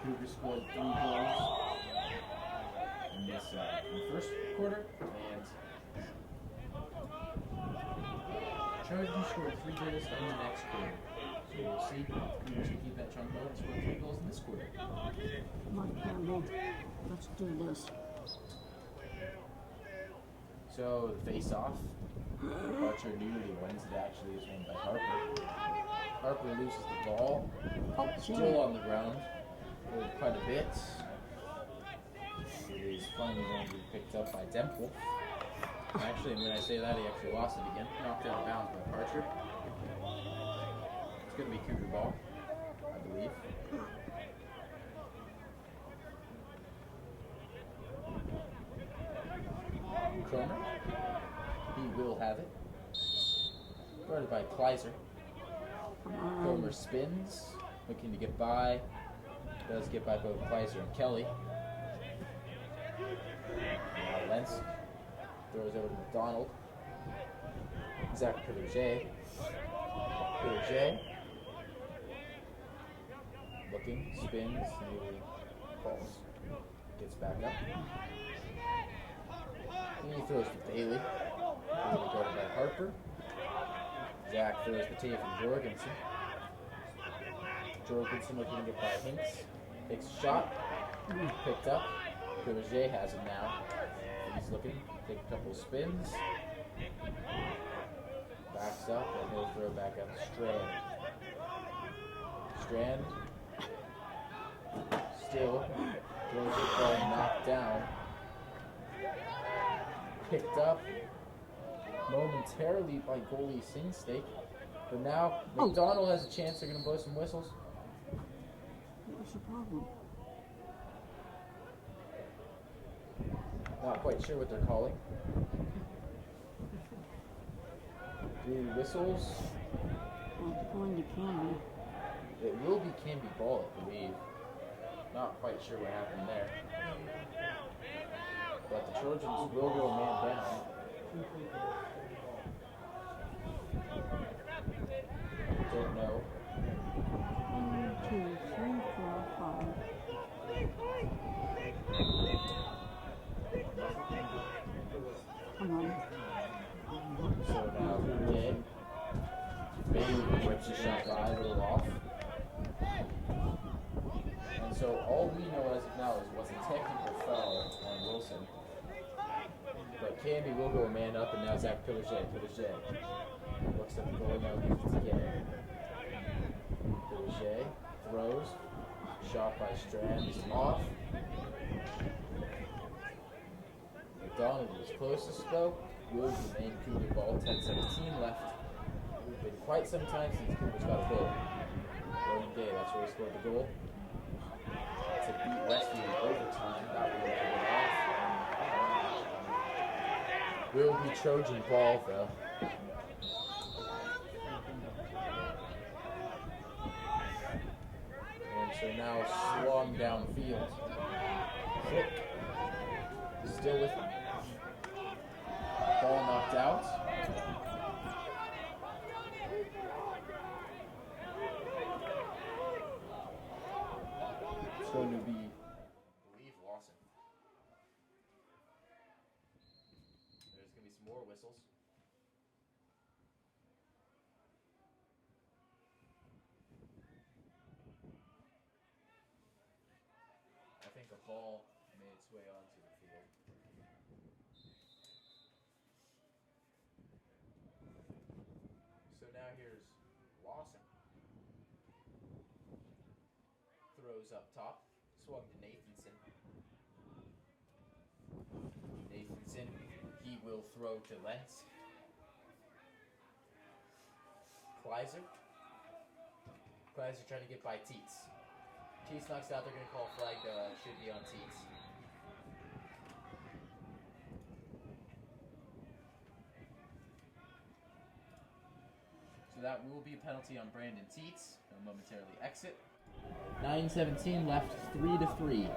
C: Cougars scored 3 goals in this in the first quarter, and Trojans scored 3 goals in the next quarter. So we'll see if Cougars can keep that trend going and score 3 goals in this quarter.
E: Come on, Campbell. Let's do this.
C: So the face-off, Archer nearly wins. It actually is won by Harper. Harper loses the ball,
E: Oh,
C: still on the ground, quite a bit. It is finally going to be picked up by Demple. Actually, when I say that, he actually lost it again. Knocked out of bounds by Parcher. It's going to be Cougar ball, I believe. Cromer. He will have it. Guarded by Kleiser. Cromer spins, looking to get by. Does get by both Kleiser and Kelly. Now Lentz throws over to McDonald. Zach Pillager. Pillager. Looking, spins, nearly falls. Gets back up. And he throws to Bailey. Bailey guarded by Harper. Zach throws the tape from Jorgensen. Jorgensen looking to get by Hinks. Takes a shot. Picked up. Pillager has it now. He's looking. Take a couple spins. Backs up and he'll throw back up to Strand. Strand. Still throws the ball knocked down. Picked up momentarily by goalie Singstake. But now McDonald has a chance. They're going to blow some whistles.
E: What's the problem?
C: Not quite sure what they're calling. The whistles.
E: Well, it's going to Canby.
C: It will be Canby ball, I believe. Not quite sure what happened there. But the Trojans will go a man down. Don't know.
E: 1, 2, 3, 4, 5. Come on.
C: So now, okay. Bailey whips a shot by, a little off. And so all we know as of now is what's a technical foul on Wilson. But Canby will go a man up, and now Zach Pillager. Pillager looks at the goal, now gives it to Canby. Pillager throws. Shot by Strand is off. McDonald was closest though. Will remain Cougar ball. 10-17 left. It's been quite some time since Cougar's got a goal. Jordan Day, that's where he scored the goal. To beat Westview in overtime. That will go off. Will be Trojan ball though. And so now swung downfield. Cook is still with him. Ball knocked out. It's going to be, I believe, Lawson. There's going to be some more whistles. I think a ball made its way onto the field. So now here's Lawson. Throws up top. Swung to Nathanson. Nathanson. He will throw to Lentz. Kleiser. Kleiser trying to get by Teets. Teets knocks out. They're going to call flag. Should be on Teets. So that will be a penalty on Brandon Teets. He'll momentarily exit. 9:17 left, 3-3.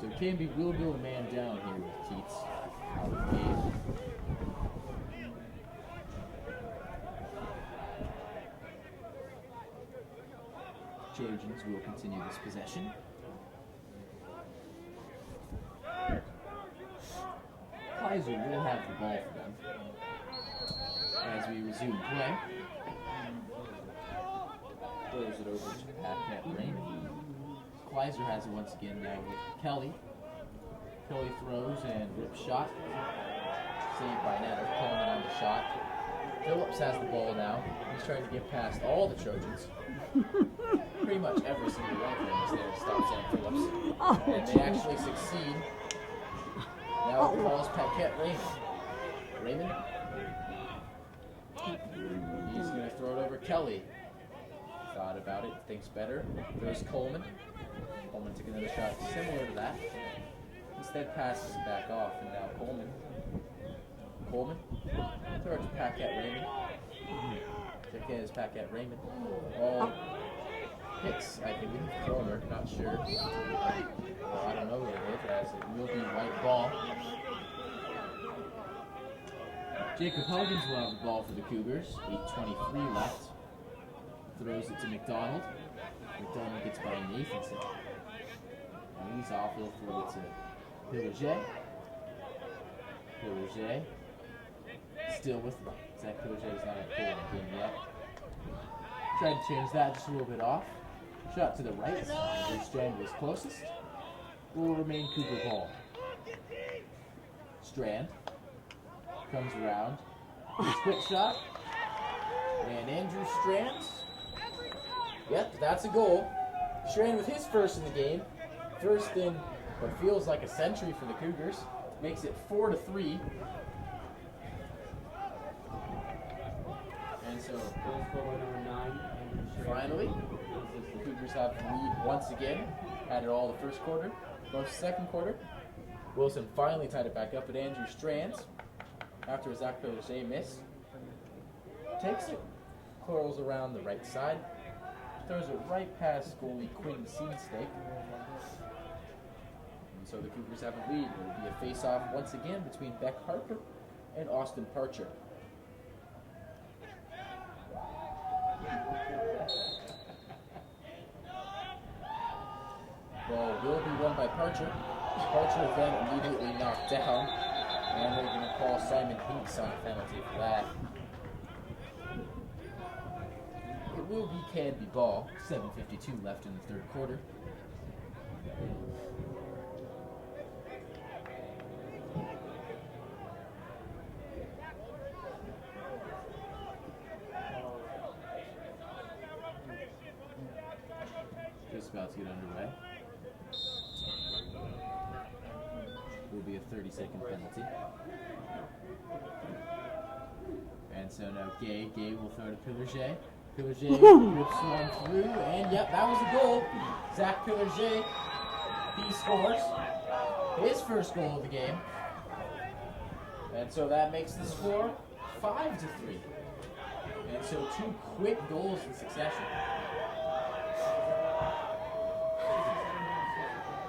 C: So Canby will go a man down here with Teets out of the game. who will continue this possession. Kaiser will have the ball for them as we resume play. Throws it over to Pat Raymond. Kaiser has it once again now with Kelly. Kelly throws and rips shot. Saved by Netter. Coleman on the shot. Phillips has the ball now. He's trying to get past all the Trojans. Pretty much every single one of them is there to stop Sam Phillips. And they actually succeed. Now it calls Paquette Raymond. Raymond. He's going to throw it over Kelly. Thought about it, thinks better. There's Coleman. Coleman took another shot similar to that. Instead passes it back off, and now Coleman. Coleman. Throw it to Paquette Raymond. Check in as Paquette Raymond. Ball hits, I believe, corner, not sure. Well, I don't know where it hit, as it will be white ball. Jacob Huggins will have the ball for the Cougars. 8:23 left. Throws it to McDonald. McDonald gets by Nathanson. And he's off, he'll throw it to Pillaget. Pillaget. Still with Zach Pillaget is not at goal in the game yet. Tried to change that just a little bit off. Shot to the right. Andrew Strand was closest. Will remain Cougar ball. Strand comes around. Split shot. And Andrew Strand. Yep, that's a goal. Strand with his first in the game. First in what feels like a century for the Cougars. Makes it 4-3. And so,
D: Goal scorer number 9.
C: finally, the Cougars have the lead once again. Had it all the first quarter, most second quarter. Wilson finally tied it back up, but Andrew Strands, after Zach Pillaget miss, takes it, curls around the right side, throws it right past goalie Quinn Seansteak. And so the Cougars have a lead. It will be a face-off once again between Beck Harper and Austin Parcher. Ball will be won by Parcher. Parcher then immediately knocked down, and they're going to call Simon Hinks on a penalty for that. It will be Canby ball. 7:52 left in the third quarter. Just about to get underway. Will be a 30-second penalty. And so now Gay will throw to Pillaget. Pillaget whips one through, and yep, that was a goal. Zach Pillaget, he scores his first goal of the game. And so that makes the score 5-3. And so two quick goals in succession.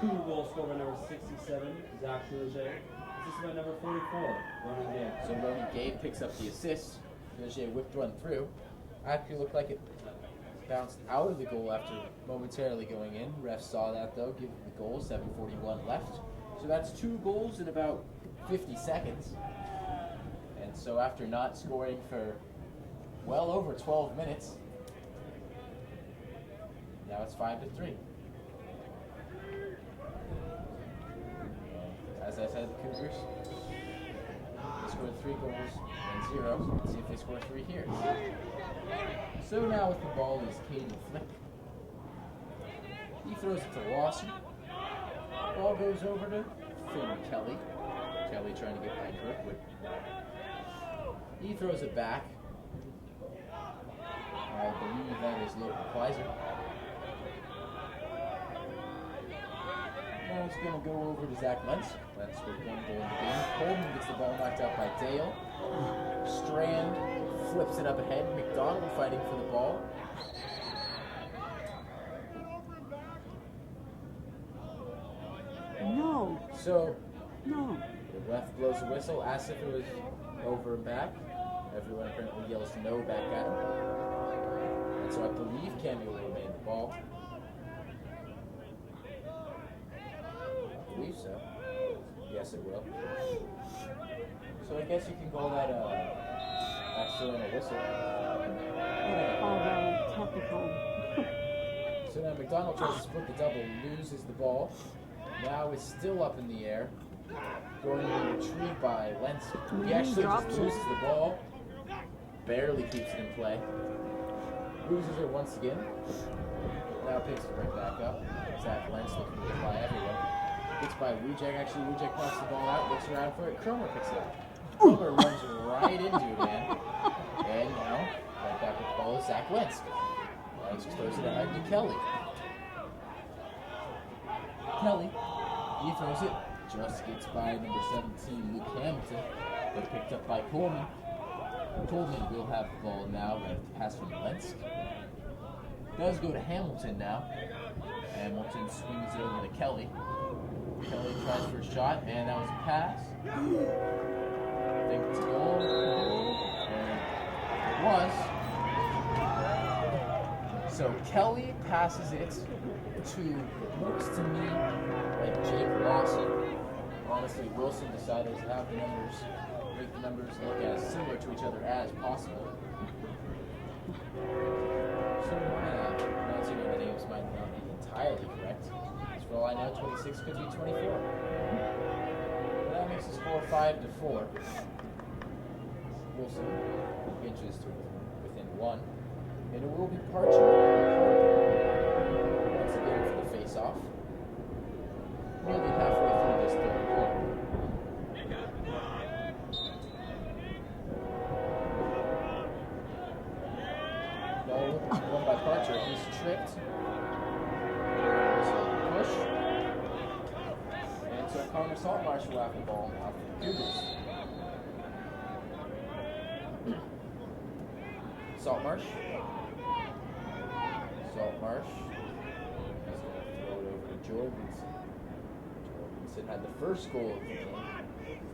D: Cougar goal scorer number 67, Zach Pillaget. Assisted by number 44, Ronan Gay.
C: So Ronan Gay picks up the assist. Pillaget whipped one through. Actually looked like it bounced out of the goal after momentarily going in. Ref saw that though, give the goal, 7:41 left. So that's two goals in about 50 seconds. And so after not scoring for well over 12 minutes, now it's 5-3. As I said, the Cougars scored 3 goals and 0. Let's see if they score 3 here. So now with the ball is Caden Flick. He throws it to Lawson. Ball goes over to Finn Kelly. Kelly trying to get by Kirkwood. He throws it back. I believe that is Logan Kleiser. Now it's going to go over to Zach Lentz. Lentz with 1 goal in the game. Coleman gets the ball knocked out by Dale. Strand flips it up ahead. McDonald fighting for the ball.
E: No,
C: So
E: no.
C: the ref blows a whistle, asks if it was over and back. Everyone apparently yells no back at him. And so I believe Canby will remain the ball. believe so. Yes, it will. So I guess you can call that accidental whistle.
E: All that technical.
C: So now McDonald tries to split the double, loses the ball. Now it's still up in the air. Going to be retrieved by Lensk. He actually just loses the ball. Barely keeps it in play. Loses it once again. Now picks it right back up. Zach Lensk looking to get by everyone. Gets by Wujek. Actually, Wujek pops the ball out, looks around for it. Cromer picks it up. Cromer runs right into it, man. And now, right back with the ball is Zach Lensk. Lensk throws it ahead to Kelly. Kelly, he throws it. Just gets by number 17, Luke Hamilton. But picked up by Coleman. Coleman will have the ball now. Right at the pass from Lensk. Does go to Hamilton now. Hamilton swings it over to Kelly. Kelly tries for a shot, and that was a pass. I think it's a goal. And it was. So Kelly passes it to, looks to me like Jake Lawson. Honestly, Wilson decided to have the numbers, make the numbers look as similar to each other as possible. So pronouncing of the names might not be entirely correct. For all I know, 26 could be 24. But that makes the score 5-4. Wilson inches to within 1. And it will be Parcher once again for the face-off. Nearly halfway through this third quarter. Ball won by Parcher. He's tripped. Push. And so Connor Saltmarsh will have the ball now for the Cougars. Saltmarsh. Saltmarsh. He's going to throw it over to Jorgensen. Jorgensen had the first goal of the game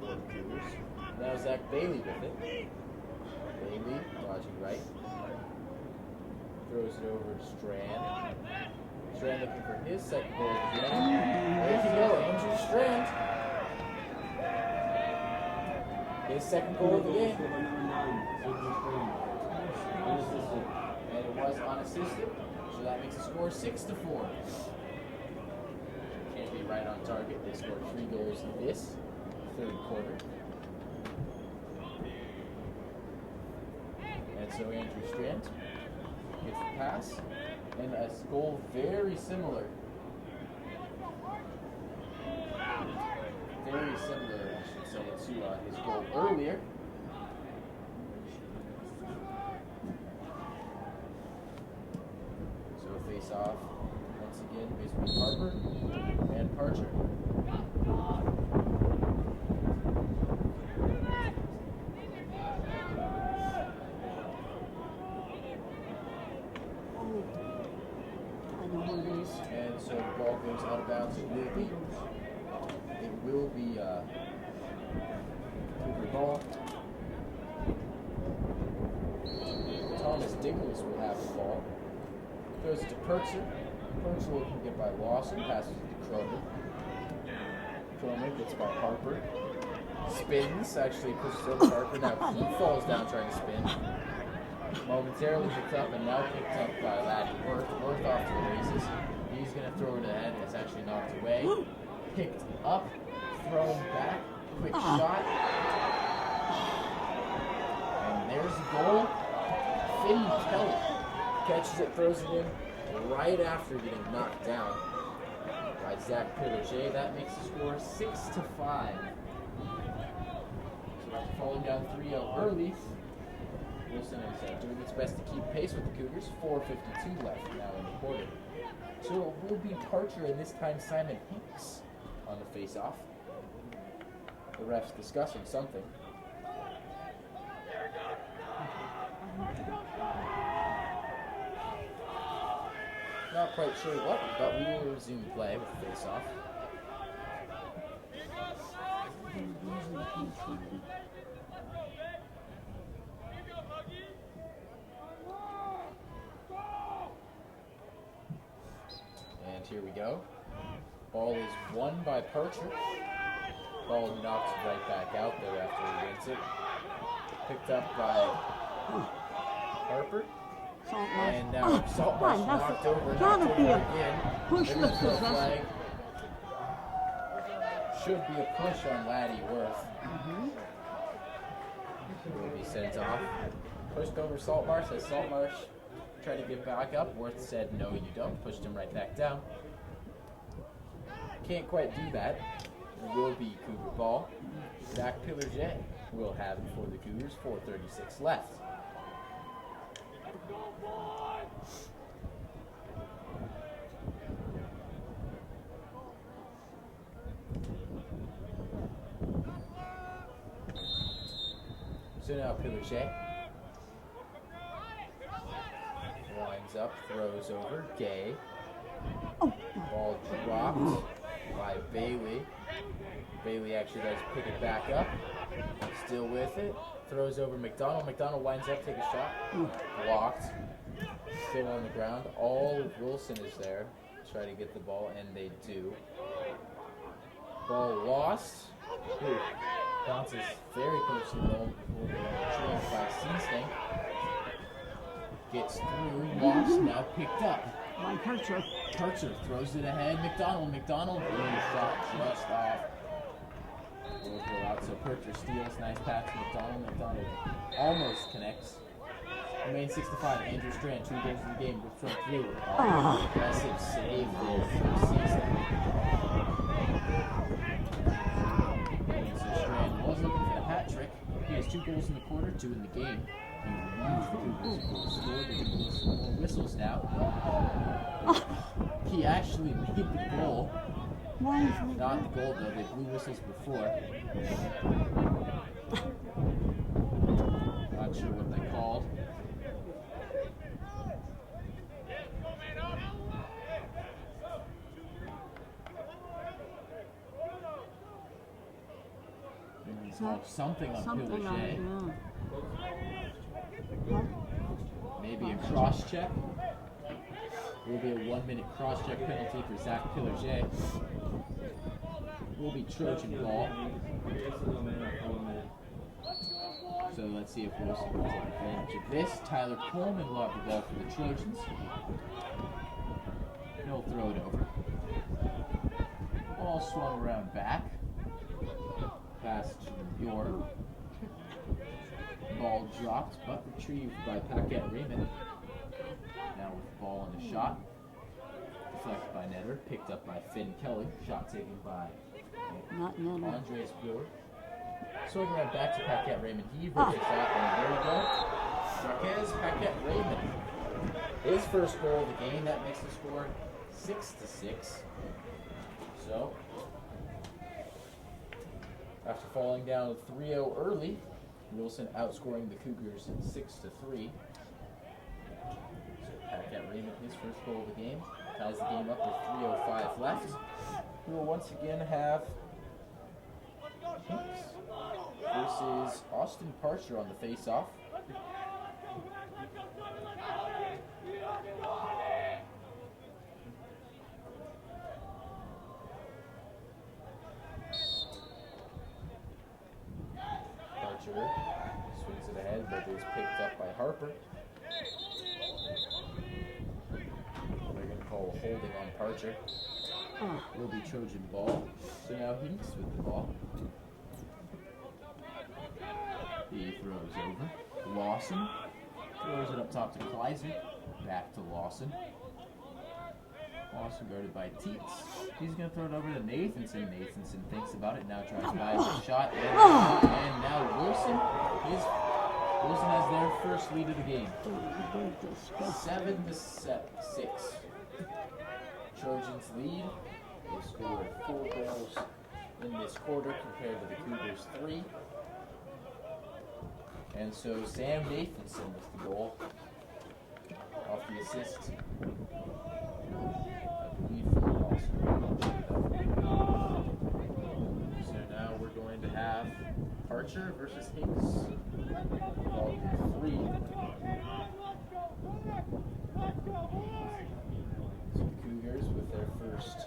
C: for the Cougars. Now Zach Bailey with it. Bailey dodging right. Throws it over to Strand. Strand looking for his second goal of the game. There you go, Andrew Strand. His second goal of the game. And it was unassisted, so that makes the score 6-4. Can't be right on target. They scored 3 goals in this third quarter. And so Andrew Strand gets the pass. And a goal very similar. Very similar, I should say, to his goal earlier. So a face-off once again between Harper and Parcher. And so the ball goes out of bounds. It will be Cougar ball. Thomas Diggles will have the ball. Throws it to Pertzer. Pertzer looking to get by Lawson. Passes it to Cromer. Cromer gets by Harper. Spins. Actually pushes over Harper. Now he falls down trying to spin. Momentarily picked up and now picked up by Laddie Worth. Worth off to the races. He's going to throw it ahead. It's actually knocked away. Picked up. Thrown back. Quick shot. And there's a goal. Finn Kelly catches it, throws it in right after getting knocked down by Zach Pillaget. That makes the score 6-5. So after falling down 3-0 early, Wilson is doing its best to keep pace with the Cougars. 4:52 left now in the quarter. So it will be Parcher and this time Simon Hinks on the face-off. The refs discussing something. Not quite sure what, but we will resume play with the face-off. And here we go. Ball is won by Parcher. Ball knocked right back out there after he wins it. Picked up by Harper.
E: Saltmarsh.
C: And now Saltmarsh
E: that's
C: knocked over
E: gotta be a
C: again.
E: push
C: They're
E: with
C: gonna throw a
E: possession.
C: flag. Should be a push on Laddie Worth. Will be sent off. Pushed over Saltmarsh as Saltmarsh tried to get back up. Worth said, no, you don't. Pushed him right back down. Can't quite do that. It will be Cougar ball. Zach Pillerget will have it for the Cougars. 4:36 left. So now Pillerget winds up, throws over, Gay. Ball dropped by Bailey. Bailey actually does pick it back up. Still with it. Throws over McDonald. McDonald winds up, take a shot. Blocked. Still on the ground. All of Wilson is there. Try to get the ball, and they do. Ball lost. Bounces very close to the goal. Controlled by Seasting. Gets through. Lost. Now picked up.
E: By Parcher.
C: Parcher throws it ahead. McDonald. McDonald. Shot just off. Will go out. So Parcher steals. Nice pass to McDonald. McDonald almost connects. Remain 6-5. Andrew Strand, 2 goals in the game. With front through. Impressive save there for Season. So Strand was looking for the hat trick. He has 2 goals in the quarter, 2 in the game. He removes the Cougars goal scored. They're going to blow some more whistles now. He actually made the goal.
E: Why is it?
C: Not the goal though, they blew whistles before. Not sure what they called. Something on Pillerget. Maybe a cross check. Will be a 1-minute cross check penalty for Zach Pillerget. Will be Trojan ball. So let's see if Wilson will take advantage of this. Tyler Coleman will have the ball for the Trojans. He'll throw it over. Ball swung around back. Pass to York. Ball dropped, but retrieved by Paquette Raymond. Now with the ball and a shot. Deflected by Netter. Picked up by Finn Kelly. Shot taken by Andres Brewer. Swing around back to Paquette Raymond. He ripped it out, and there we go. Marquez Paquette Raymond. His first goal of the game. That makes the score 6-6. So, after falling down 3-0 early, Wilson outscoring the Cougars 6-3. So Paquette Raymond, his first goal of the game, ties the game up with 3:05 left. We will once again have Hinks versus Austin Parcher on the face-off. Parcher swings it ahead, but is picked up by Harper. They're going to call a holding on Parcher. Will be Trojan ball. So now Hinks with the ball. He throws over. Lawson throws it up top to Kleiser. Back to Lawson. Lawson guarded by Teets. He's going to throw it over to Nathanson. Nathanson thinks about it. Now tries by the shot. And now Wilson has their first lead of the game. 7-6. Trojans lead. They scored 4 goals in this quarter compared to the Cougars 3. And so Sam Nathanson with the goal off the assist. I believe from Lawson. So now we're going to have Parcher versus Hinks. Ball 3. So the Cougars with their first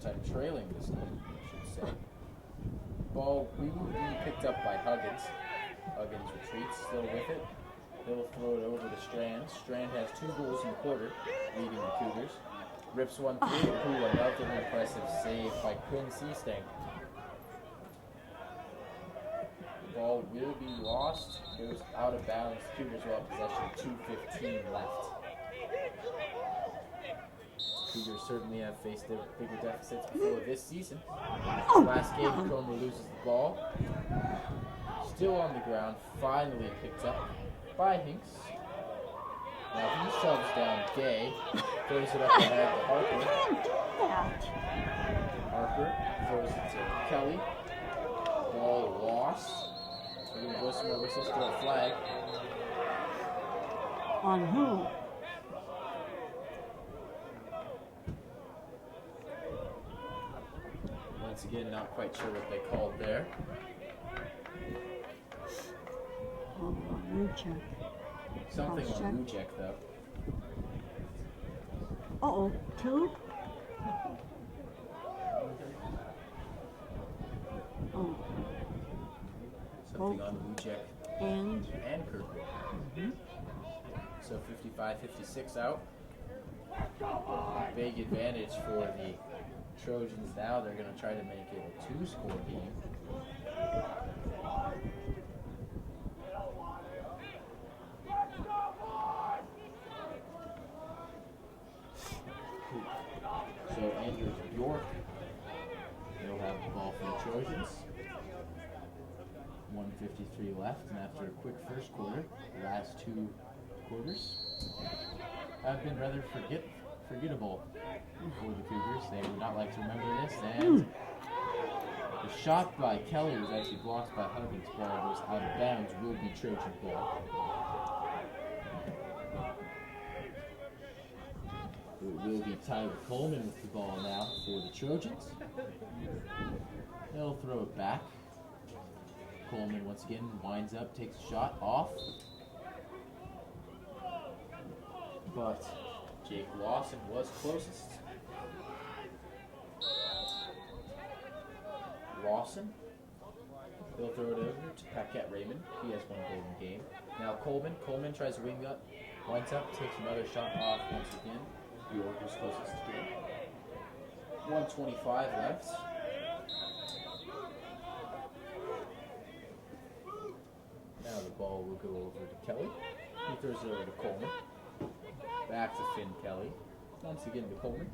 C: time trailing this game, I should say. Ball will be picked up by Huggins. Huggins retreats, still with it. He'll throw it over to Strand. Strand has 2 goals in the quarter, leading the Cougars. Rips one through. Ooh, another impressive save by Quinn Seastang. Ball will be lost. Goes out of bounds. Cougars will have possession. 2:15 left. Cougars certainly have faced their bigger deficits before this season. Last game, Cromer loses the ball. Still on the ground. Finally picked up by Hinks. Now he shoves down Gay. Throws it up ahead to Harper. Harper throws it to Kelly. Ball lost. We're going to go somewhere. We're supposed to throw a flag.
E: On who?
C: Once again, not quite sure what they called there.
E: Oh, Ruchek.
C: Something
E: Check.
C: on Wujek, though.
E: Uh-oh, 2? Oh,
C: Something on Wujek
E: and
C: and Kirkwood. So 55-56 out. Big advantage for the Trojans now. They're going to try to make it a 2-score game. So Andrew York will have the ball for the Trojans. 1:53 left, and after a quick first quarter, the last 2 quarters have been rather forgettable for the Cougars. They would not like to remember this, and the shot by Kelly was actually blocked by Huggins. Ball goes out of bounds, will be Trojan ball. It will be Tyler Coleman with the ball now for the Trojans. He'll throw it back. Coleman once again winds up, takes a shot off. But Jake Lawson was closest. Lawson. He'll throw it over to Paquette Raymond. He has 1 goal in the game. Now Coleman. Coleman tries to wing up. Winds up, takes another shot off once again. York was closest again. 1:25 left. Now the ball will go over to Kelly. He throws it over to Coleman. Back to Finn Kelly. Once again to Coleman.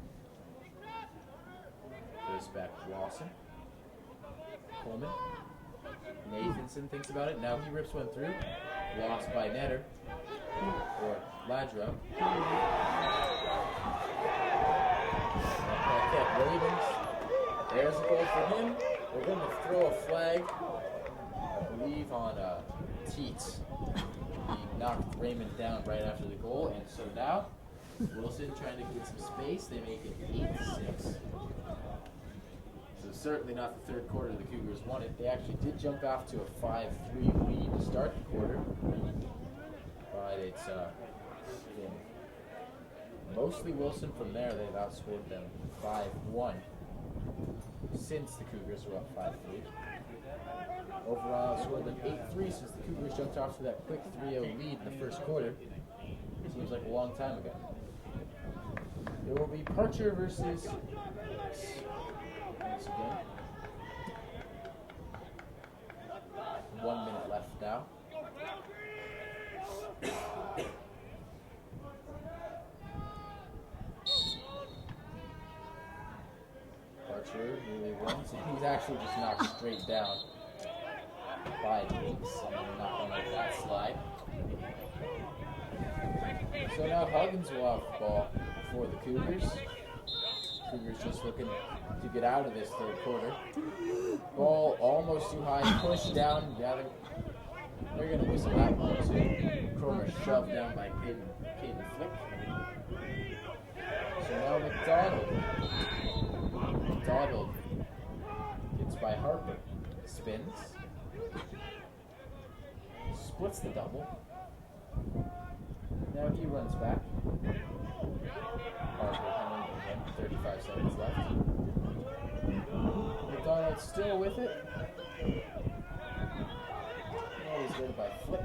C: Goes back to Lawson. Coleman. Nathanson thinks about it. Now he rips one through. Lost by Netter. Or Ladro. Paquette Ravens. There's a goal for him. We're going to throw a flag, I believe, on Teets. He knocked Raymond down right after the goal, and so now Wilson trying to get some space. They make it 8-6. So certainly not the third quarter the Cougars wanted. They actually did jump off to a 5-3 lead to start the quarter, but it's been mostly Wilson from there. They've outscored them 5-1 since the Cougars were up 5-3. Overall, outscored them 8-3 since the Cougars jumped off to that quick 3-0 lead in the first quarter. Seems like a long time ago. It will be Parcher versus once again. 1 minute left now. Parcher really runs, and he's actually just knocked straight down by Hinks. I'm not going to let that slide. So now Huggins will have the ball for the Cougars. Cougars just looking to get out of this third quarter. Ball almost too high, pushed down. Yeah, they're going to whistle that one too. Cromer shoved down by Caden Flick. So now McDonald gets by Harper. Spins. Splits the double. Now he runs back. Harper coming again, 35 seconds left. McDonald still with it. Oh, he's led by Flip.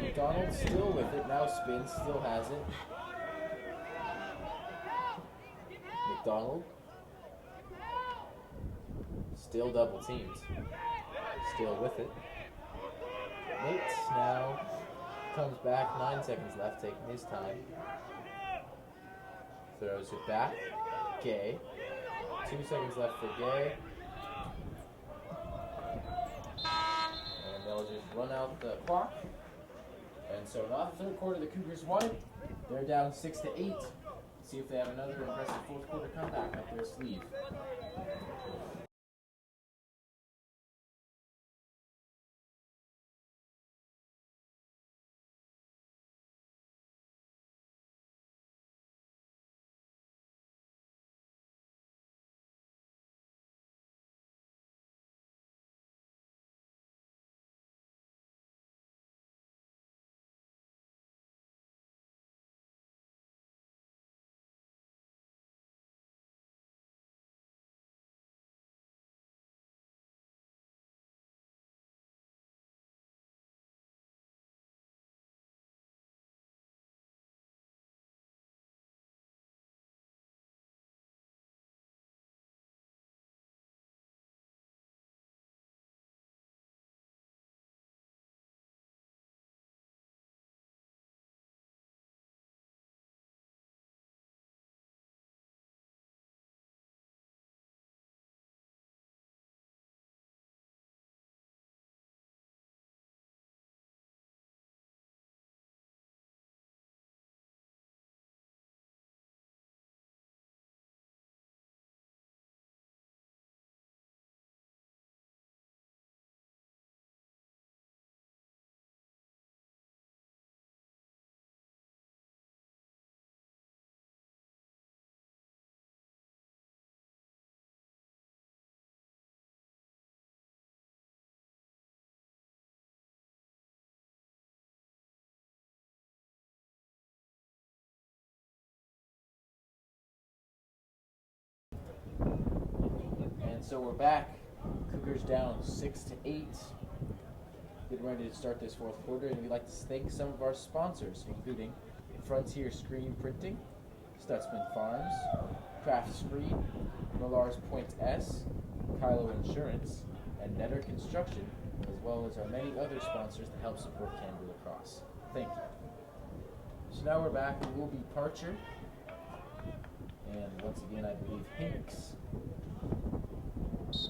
C: McDonald still with it. Now spins, still has it. McDonald. Still double teamed. Still with it. Nate now comes back. 9 seconds left, taking his time. Throws it back. Gay. 2 seconds left for Gay. And they'll just run out the clock. And so not the third quarter, the Cougars won it. They're down 6-8. See if they have another impressive fourth quarter comeback up their sleeve. And so we're back. Cougars down 6-8. Getting ready to start this fourth quarter, and we'd like to thank some of our sponsors, including Frontier Screen Printing, Stutzman Farms, Craft Screen, Millar's Point S, Kylo Insurance, and Netter Construction, as well as our many other sponsors that help support Canby Lacrosse. Thank you. So now we're back. It will be Parcher, and once again, I believe Hinks.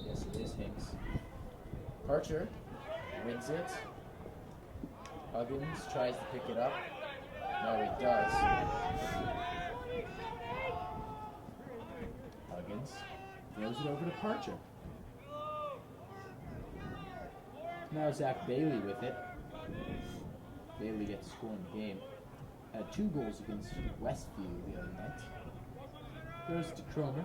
C: Yes, it is Hinks. Parcher wins it. Huggins tries to pick it up. No, he does. Huggins throws it over to Parcher. Now Zach Bailey with it. Bailey gets a score in the game. Had 2 goals against Westview the other night. Goes to Cromer.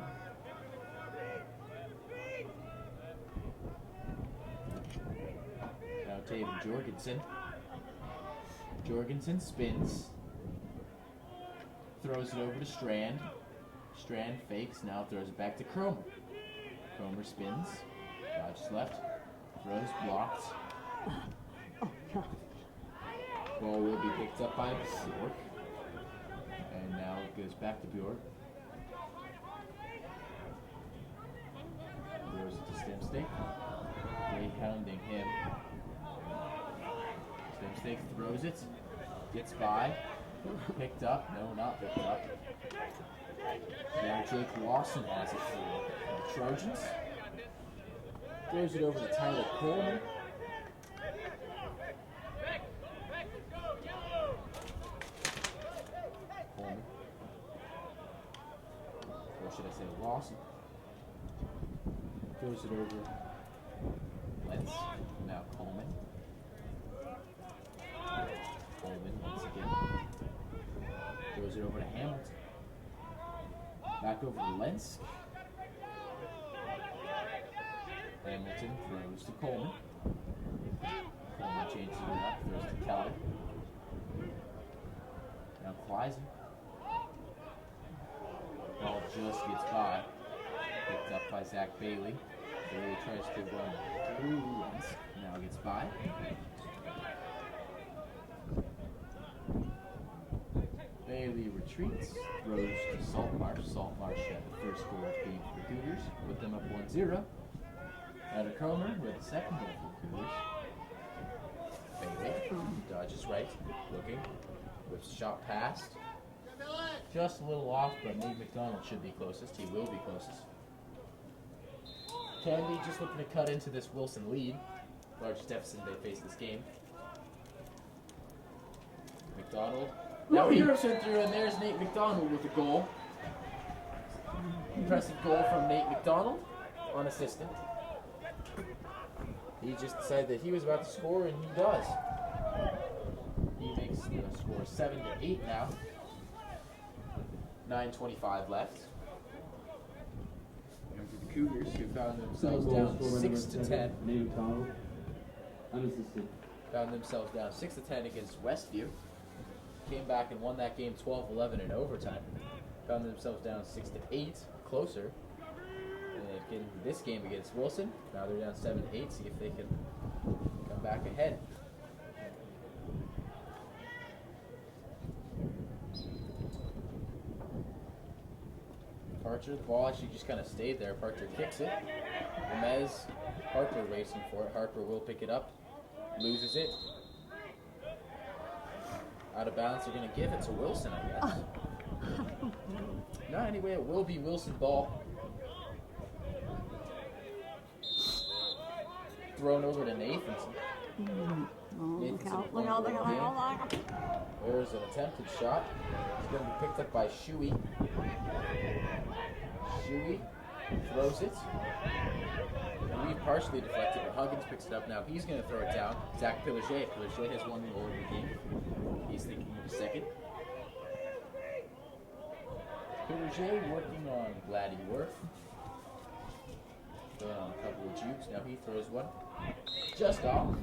C: Now Taven Jorgensen. Jorgensen spins. Throws it over to Strand. Strand fakes, now throws it back to Cromer. Cromer spins. Dodges left. Throws, blocked. Ball will be picked up by Bjork. And now it goes back to Bjork. Throws it to Stemstake. Gay hounding him. Stemstake throws it. Gets by. Picked up. No, not picked up. Now Jake Lawson has it for the Trojans. Throws it over to Tyler Coleman. Coleman. Or should I say Lawson? Throws it over Lentz. Now Coleman. Coleman once again. Throws it over to Hamilton. Back over to Lentz. Hamilton throws to Coleman. Coleman changes it up, throws to Keller. Now Kleisen. Ball just gets by. Picked Picked up by Zach Bailey. Bailey tries to run through once. Now gets by. Bailey retreats, throws to Saltmarsh. Saltmarsh had the first goal of the game for the Cougars, put them up 1-0. Out of Cromer with the second goal for the Cougars. Bailey dodges right, looking, whips shot past. Just a little off, but Nate McDonald should be closest. He will be closest. Canby just looking to cut into this Wilson lead. Largest deficit they face this game. McDonald. Now he rips her through, and there's Nate McDonald with the goal. Impressive goal from Nate McDonald, unassisted. He just decided that he was about to score, and he does. He makes the score 7-8 now. 9:25 left. And for the Cougars, who found themselves down 6-10.
D: Nate McDonald. Unassisted.
C: Found themselves down 6-10 against Westview. Came back and won that game 12-11 in overtime. Found themselves down 6-8, closer. And in this game against Wilson, now they're down 7-8. See if they can come back ahead. Parcher, the ball actually just kind of stayed there. Parcher kicks it. Gomez, Harper racing for it. Harper will pick it up, loses it. Out of bounds, they're going to give it to Wilson, I guess. No, anyway, it will be Wilson ball. Thrown over to Nathanson. There's an attempted shot. It's going to be picked up by Shuey. Shuey throws it. We partially deflected, but Huggins picks it up now. He's going to throw it down. Zach Pillaget. Pillaget has won the goal of the game. He's thinking of a second. Pillaget working on Gladdy Worth. Throwing on a couple of jukes. Now he throws one. Just off.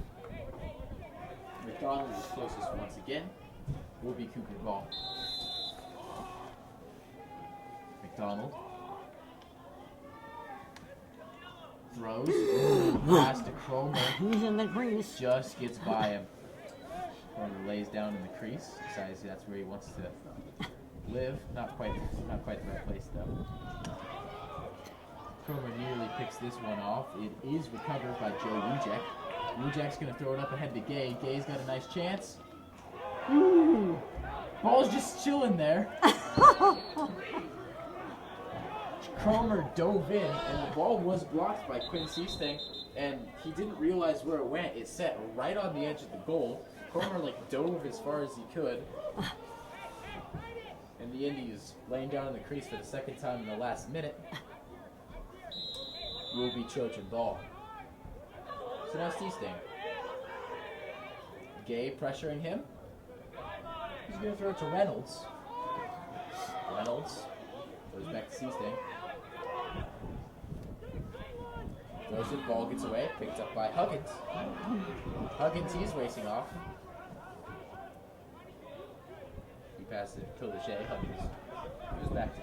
C: McDonald is closest once again. Will be Cougar ball. McDonald. Throws. Pass to Cromer.
E: He's in the crease.
C: Just gets by him. Cromer lays down in the crease. Decides that's where he wants to live. Not quite the right place though. Cromer nearly picks this one off. It is recovered by Joe Wujek. Wujak's going to throw it up ahead to Gay. Gay's got a nice chance. Ball's just chilling there. Cromer dove in, and the ball was blocked by Quinn Seastang, and he didn't realize where it went. It set right on the edge of the goal. Cromer dove as far as he could. And the Indies laying down in the crease for the second time in the last minute. Will be Trojan ball. So now Seastang. Gay pressuring him. He's going to throw it to Reynolds. Reynolds goes back to Seastang. Throws it, ball gets away, picked up by Huggins. Huggins, he's racing off. He passes it to Pillaget. Huggins goes back to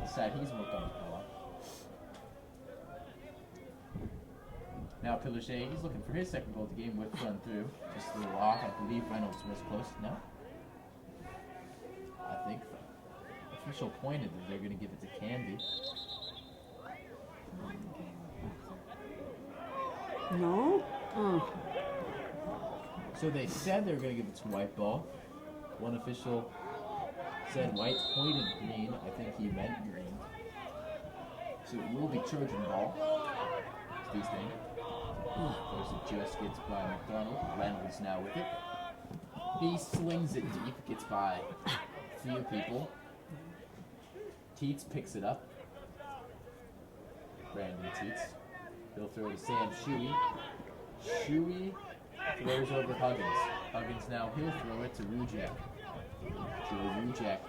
C: the side he's moved on the ball. Now Pillaget, he's looking for his second goal of the game with run through. Just a little off. I believe Reynolds was close. No? I think the official pointed that they're going to give it to Canby.
E: No? Oh.
C: So they said they were going to give it to White ball. One official said White pointed green. I think he meant green. So it will be Trojan ball. These things. Course it just gets by McDonald. Reynolds now with it. He slings it deep, gets by a few people. Teets picks it up. Brandon Teets. He'll throw to Sam Shuey. Shuey throws over Huggins. Huggins now, he'll throw it to Wujek. Joe Wujek.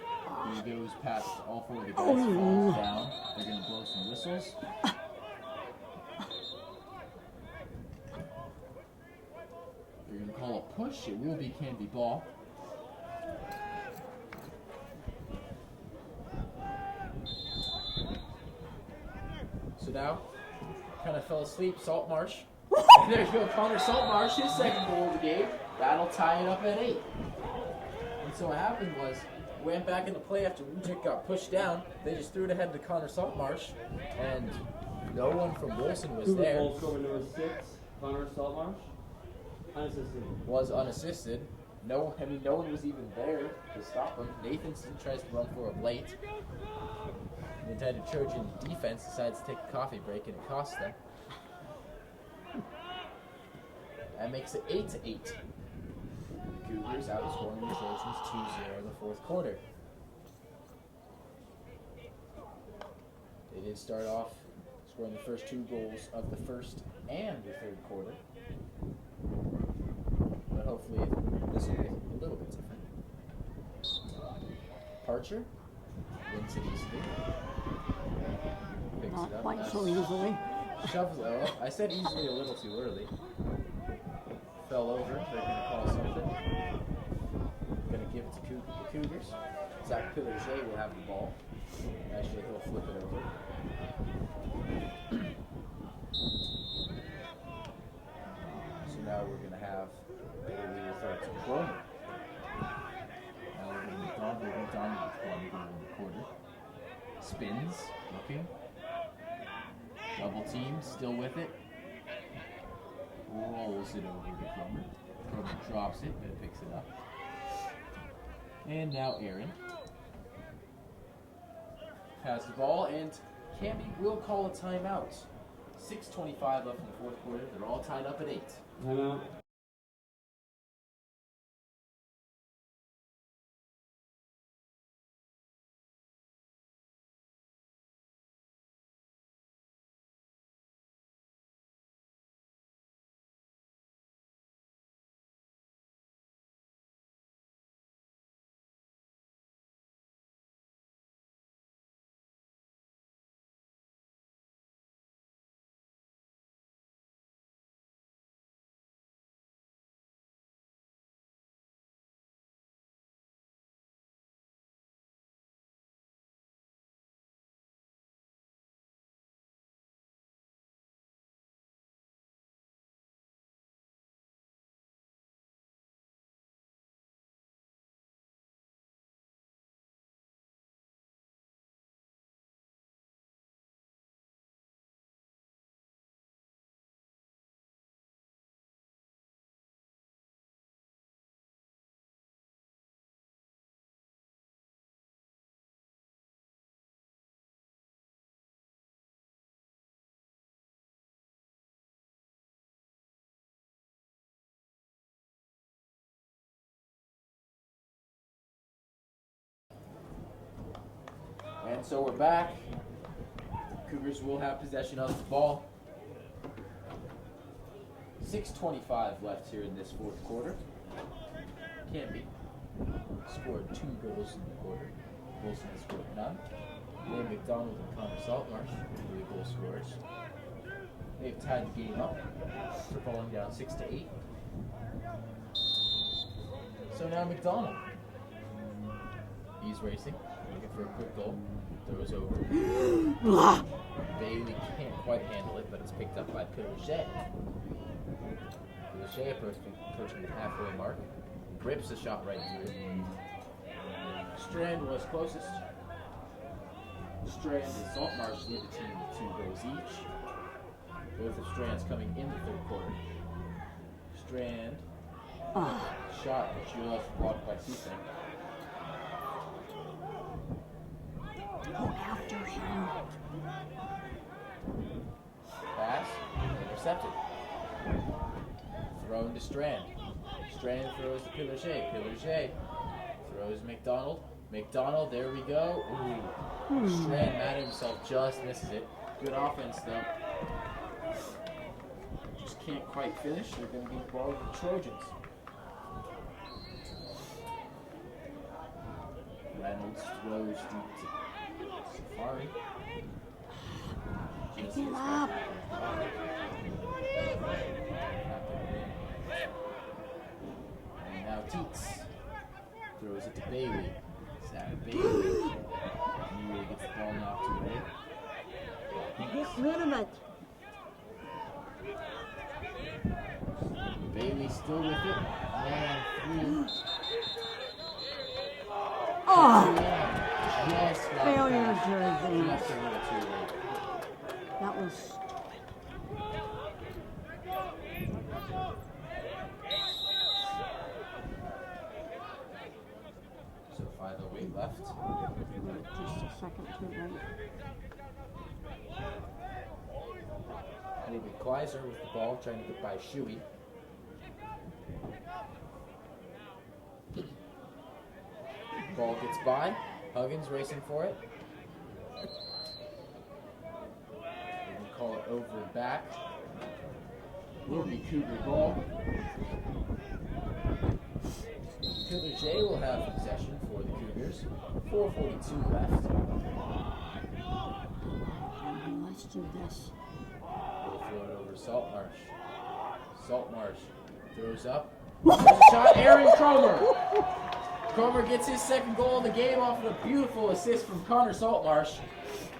C: He goes past all four of the guys, falls down. They're going to blow some whistles. They're going to call a push. It will be Canby ball. kind of fell asleep. Saltmarsh. And there you go, Connor Saltmarsh, his second goal of the game. That'll tie it up at 8. And so what happened was, went back into play after Rujic got pushed down. They just threw it ahead to Connor Saltmarsh, and no one from Wilson was
D: Cougar
C: there.
D: goal scorer number 6, Connor Saltmarsh. Unassisted.
C: Was unassisted. No one was even there to stop him. Nathanson tries to run for him late. The intended Trojan defense decides to take a coffee break, and it costs them. That makes it 8-8. The Cougars outscoring the Trojans 2-0 in the fourth quarter. They did start off scoring the first 2 goals of the first and the third quarter. But hopefully this will be a little bit different. Parcher wins it easily. Picks
E: Not
C: it up.
E: quite
C: Nice.
E: so easily.
C: Shoves it up. I said easily a little too early. Fell over. They're going to call something. Going to give it to the Cougars. Zach Pillager will have the ball. Actually, he'll flip it over. So now we're going to have Bailey will throw it to Cromer. Now we're going to McDonald with Cromer going in the quarter. Spins, looking. Double team, still with it. Rolls it over to Cromer. Cromer drops it, but picks it up. And now Aaron has the ball, and Canby will call a timeout. 6:25 left in the fourth quarter. They're all tied up at 8.
D: Timeout.
C: And so we're back. Cougars will have possession of the ball. 6:25 left here in this fourth quarter. Canby scored 2 goals in the quarter. Wilson has scored none. Liam McDonald and Connor Saltmarsh were the goal scorers. They've tied the game up. They're falling down 6-8. So now McDonald. He's racing, looking for a quick goal. Throws over. Bailey can't quite handle it, but it's picked up by Pillager. Pillager approaching the halfway mark. Rips the shot right through. Strand was closest. Strand and Saltmarsh lead the team with 2 goals each. Both of Strand's coming in the third quarter. Strand shot just blocked by Cisse.
E: Go after him.
C: Pass, intercepted. Thrown to Strand. Strand throws to Pillager. Pillager throws McDonald. McDonald, there we go. Ooh. Strand mad at himself, just misses it. Good offense though. Just can't quite finish. They're going to get the ball with the Trojans. Reynolds throws deep to Safari.
E: Pick it up.
C: And now Teets throws it to Bailey. Zach Bailey. He really gets the ball knocked away.
E: Get rid of it.
C: still with it. 1-3.
E: Oh,
C: Just got
E: failure
C: past.
E: to advance.
C: Just a little too late.
E: That was.
C: So 5:08 left.
E: Just a second too late.
C: Maybe Kleiser with the ball trying to get by Shuey. Ball gets by. Huggins racing for it. We can call it over and back. Will be Cougar ball. Cougar J will have possession for the Cougars. 4:42 left.
E: Let's do this.
C: We'll throw it over Saltmarsh. Saltmarsh throws up. Shot, Aaron Cromer. Cromer gets his second goal of the game off of a beautiful assist from Connor Saltmarsh.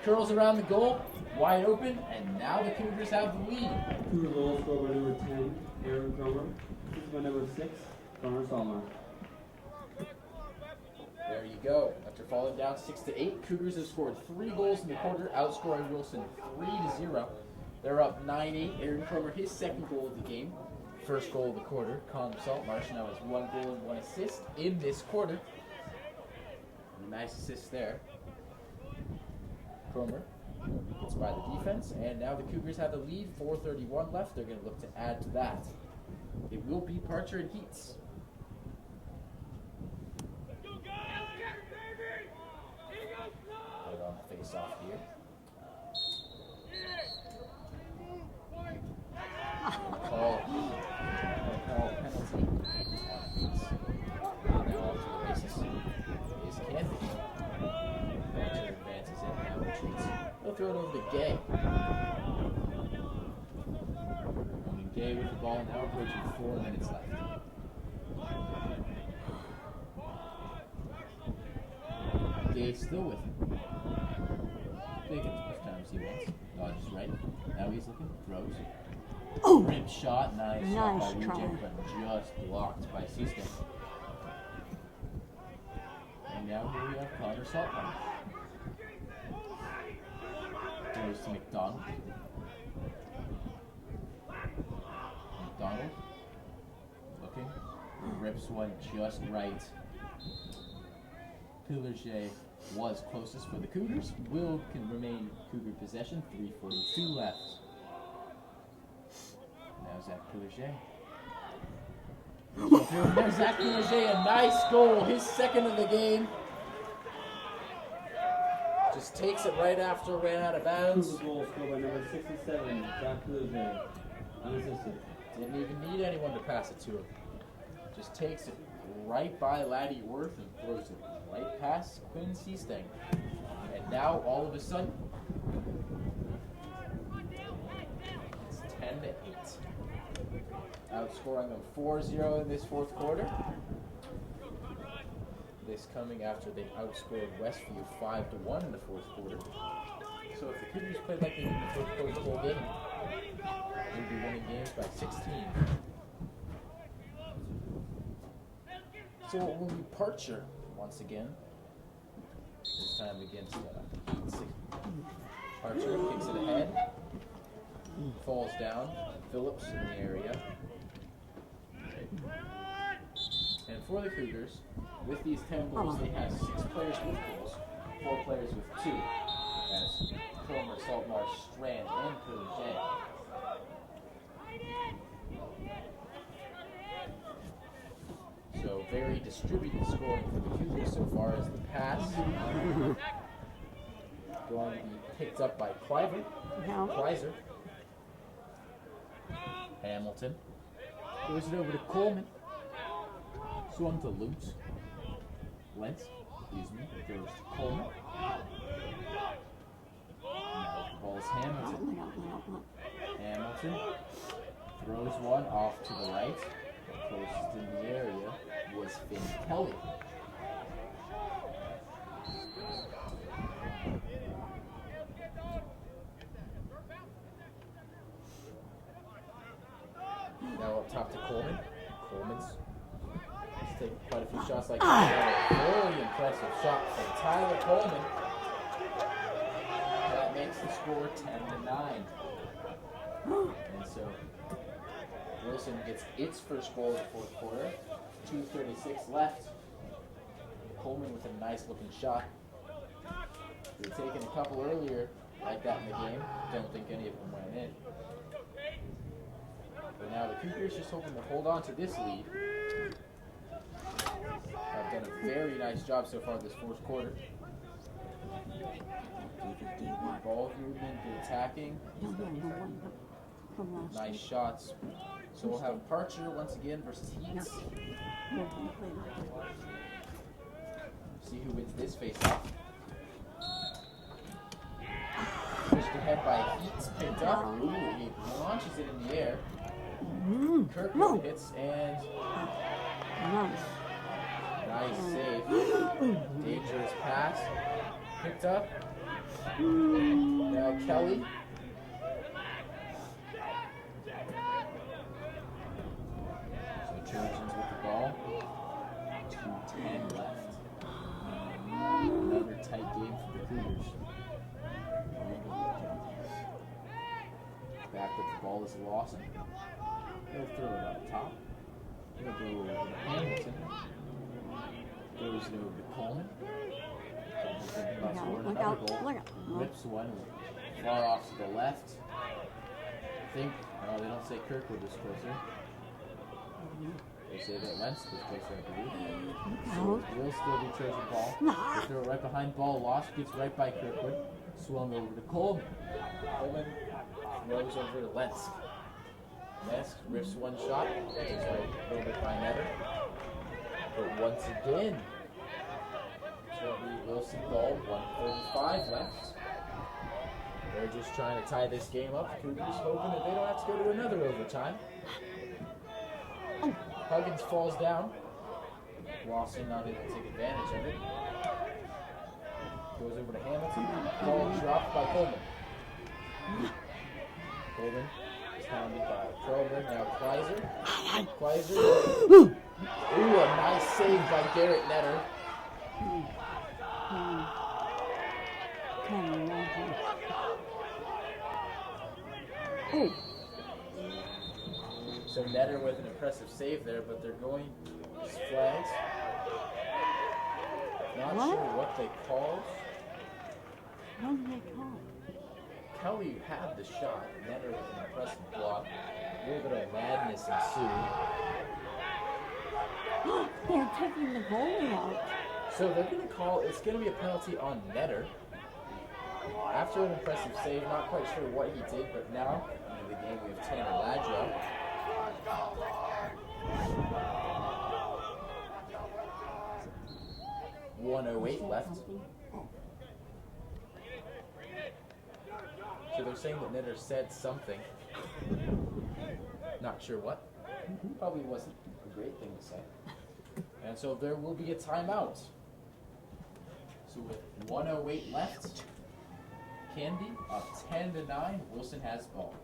C: Curls around the goal, wide open, and now the Cougars have the lead.
D: Cougar goal scored by number 10, Aaron Cromer. Assisted by number 6, Connor Saltmarsh.
C: There you go. After falling down 6-8, Cougars have scored 3 goals in the quarter, outscoring Wilson 3-0. They're up 9-8. Aaron Cromer, his second goal of the game. First goal of the quarter. Connor Saltmarsh now has 1 goal and 1 assist in this quarter. A nice assist there. Cromer gets by the defense, and now the Cougars have the lead. 4:31 left. They're going to look to add to that. It will be Parcher and Heats. Put on the face-off here. Call penalty on Heats. And now off to the races is Canby. Parcher advances in, now retreats. They'll throw it over to Gay. Roman Gay with the ball now, approaching 4 minutes left. Gay still with him. Taking as much time as he wants. Dodges right. Now he's looking. Throws.
E: Oh,
C: Rib shot. Nice shot by
E: Nice try.
C: Reject, but just blocked by Seaston. And now here we have Connor Saltmarsh. Throws to McDonald. McDonald. Looking. Rips one just right. Pillager was closest for the Cougars. Will can remain Cougar possession. 3:42 left. Now Zach Pillager. There's Zach Pillager, a nice goal, his second of the game. Just takes it right after ran out of bounds.
D: Cougar goal scored by number 67, Zach Pillager. Unassisted.
C: Didn't even need anyone to pass it to him. Just takes it right by Laddie Worth and throws it right past Quinn Seastang. And now all of a sudden, it's 10-8. Outscoring them 4-0 in this fourth quarter. This coming after they outscored Westview 5-1 in the fourth quarter. So if the Cougars played like they did in the fourth quarter whole game, they'd be winning games by 16. So it will be Parcher once again. This time against Heats. Parcher kicks it ahead. Falls down. Phillips in the area. And for the Cougars, with these 10 goals, they have 6 players with goals, 4 players with 2. That's Cromer, Saltmarsh, Strand, and Pillager. So very distributed scoring for the Cougars so far as the pass going to be picked up by Kleiser. Hamilton throws it over to Coleman. Swung to Lutz. Lentz, goes to Coleman. Now the ball's Hamilton. Hamilton throws one off to the right. Closest in the area was Finn Kelly. Now up top to Coleman. Coleman's taking quite a few shots like that. Very impressive shot from Tyler Coleman. That makes the score 10-9. And so Wilson gets its first goal of the fourth quarter. 2:36 left. Coleman with a nice looking shot. They were taken a couple earlier like that in the game. Don't think any of them went in. But now the Cougars just hoping to hold on to this lead. Have done a very nice job so far this fourth quarter. Ball movement, good attacking. Nice shots. So we'll have Parcher once again versus Heats. See who wins this face-off. Pushed ahead by Heats, picked up. Ooh, he launches it in the air. Kirkwood hits and nice save. Dangerous pass. Picked up. Now Kelly. So Trojans with the ball. 2:10 left. Another tight game for the Cougars. Back with the ball is Lawson. He'll throw it up top. He'll go over to Hamilton. Goes it over to Coleman. Another goal. Rips one far off to the left. I think, no, they don't say Kirkwood was closer. They say that Lentz was closer, I believe. So it will still be Trojan ball. They throw it right behind, ball lost, gets right by Kirkwood. Swung over to Coleman. Coleman throws over to Lentz. Lentz rips one shot, gets right a little bit by Netter. But once again, it's going to be Wilson ball, 1:35 left. They're just trying to tie this game up. Cougars hoping that they don't have to go to another overtime. Huggins falls down. Lawson not able to take advantage of it. Goes over to Hamilton. Ball dropped by Coleman. Coleman is pounded by Kroger. Now Kleiser. Ooh, a nice save by Garrett Netter. So Netter with an impressive save there, but they're going flags. Not sure what they called.
E: What did they call?
C: Kelly had the shot. Netter with an impressive block. A little bit of madness ensued.
E: They're taking the goalie out.
C: So they're going to call, it's going to be a penalty on Netter. After an impressive save, not quite sure what he did, but now, in the game, we have Tanner Ladrow. .108 left. So they're saying that Netter said something. Not sure what. Probably wasn't a great thing to say. And so there will be a timeout. So with 1:08 left, Canby up 10-9. Wilson has ball.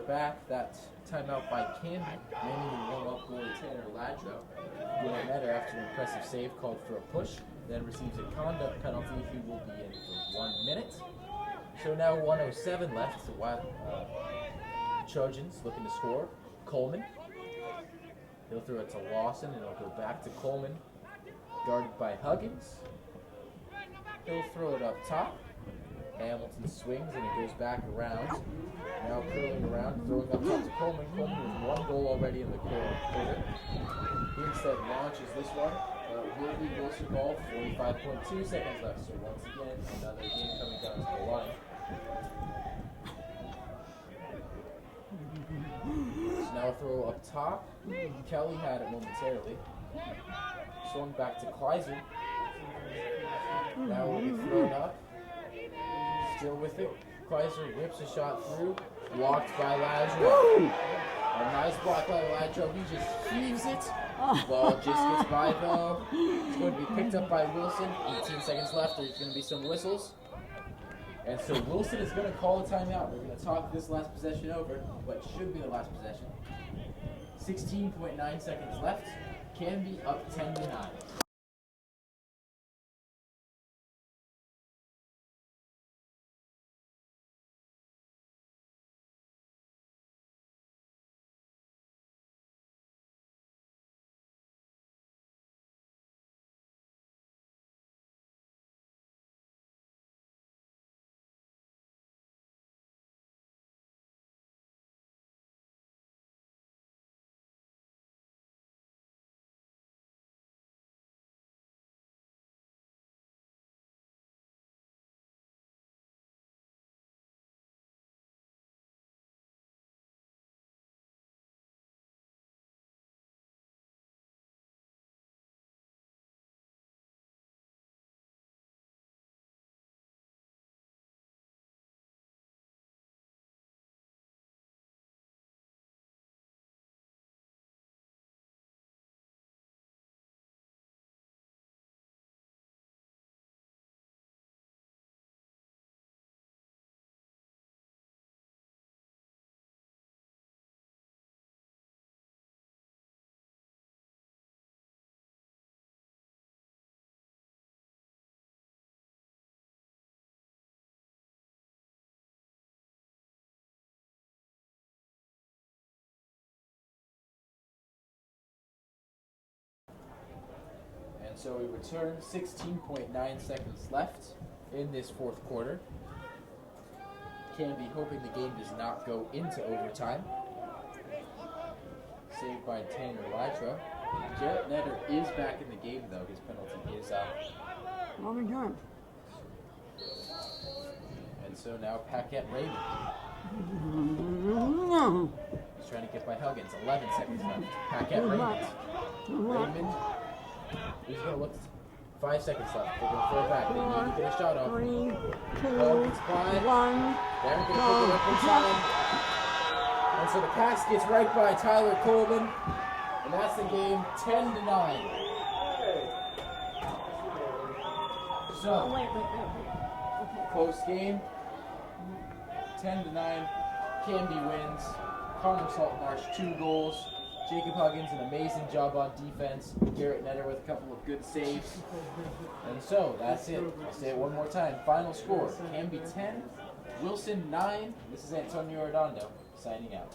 C: back. That timeout by Canby. Manning the warm-up goalie Tanner Ladro. Garrett Netter, after an impressive save, called for a push. Then receives a conduct penalty. He will be in for 1 minute. So now 1:07 left. The Trojans looking to score. Coleman. He'll throw it to Lawson, and it'll go back to Coleman. Guarded by Huggins. He'll throw it up top. Hamilton swings, and it goes back around. Now curling around, throwing up top to Coleman. Coleman with 1 goal already in the quarter. He instead launches this one. Will be Wilson ball, 45.2 seconds left. So once again, another game coming down to the line. So now a throw up top. Kelly had it momentarily. Swung back to Kleiser. Now it will be thrown up. Still with it. Kleiser whips a shot through. Blocked by Ladro. A nice block by Ladro. He just heaves it. Ball just gets by though. It's going to be picked up by Wilson. 18 seconds left. There's going to be some whistles. And so Wilson is going to call a timeout. We're going to talk this last possession over, but it should be the last possession. 16.9 seconds left. Canby up 10-9. So we return, 16.9 seconds left in this fourth quarter. Canby hoping the game does not go into overtime. Saved by Tanner Ladro. Garrett Netter is back in the game though. His penalty is out.
E: Well done.
C: And so now Paquette Raymond. He's trying to get by Huggins. 11 seconds left. Paquette Raymond. Raymond. He's going to look. 5 seconds left. They're going to throw it back. They need to get a shot off.
E: 3, 2, 1.
C: They're going to pick it up inside. And so the pass gets right by Tyler Coleman. And that's the game, 10-9. So, close game. 10-9. Canby wins. Connor Saltmarsh 2 goals. Jacob Huggins, an amazing job on defense. Garrett Netter with a couple of good saves. And so, that's it. I'll say it one more time. Final score, Canby 10, Wilson 9. This is Antonio Redondo signing out.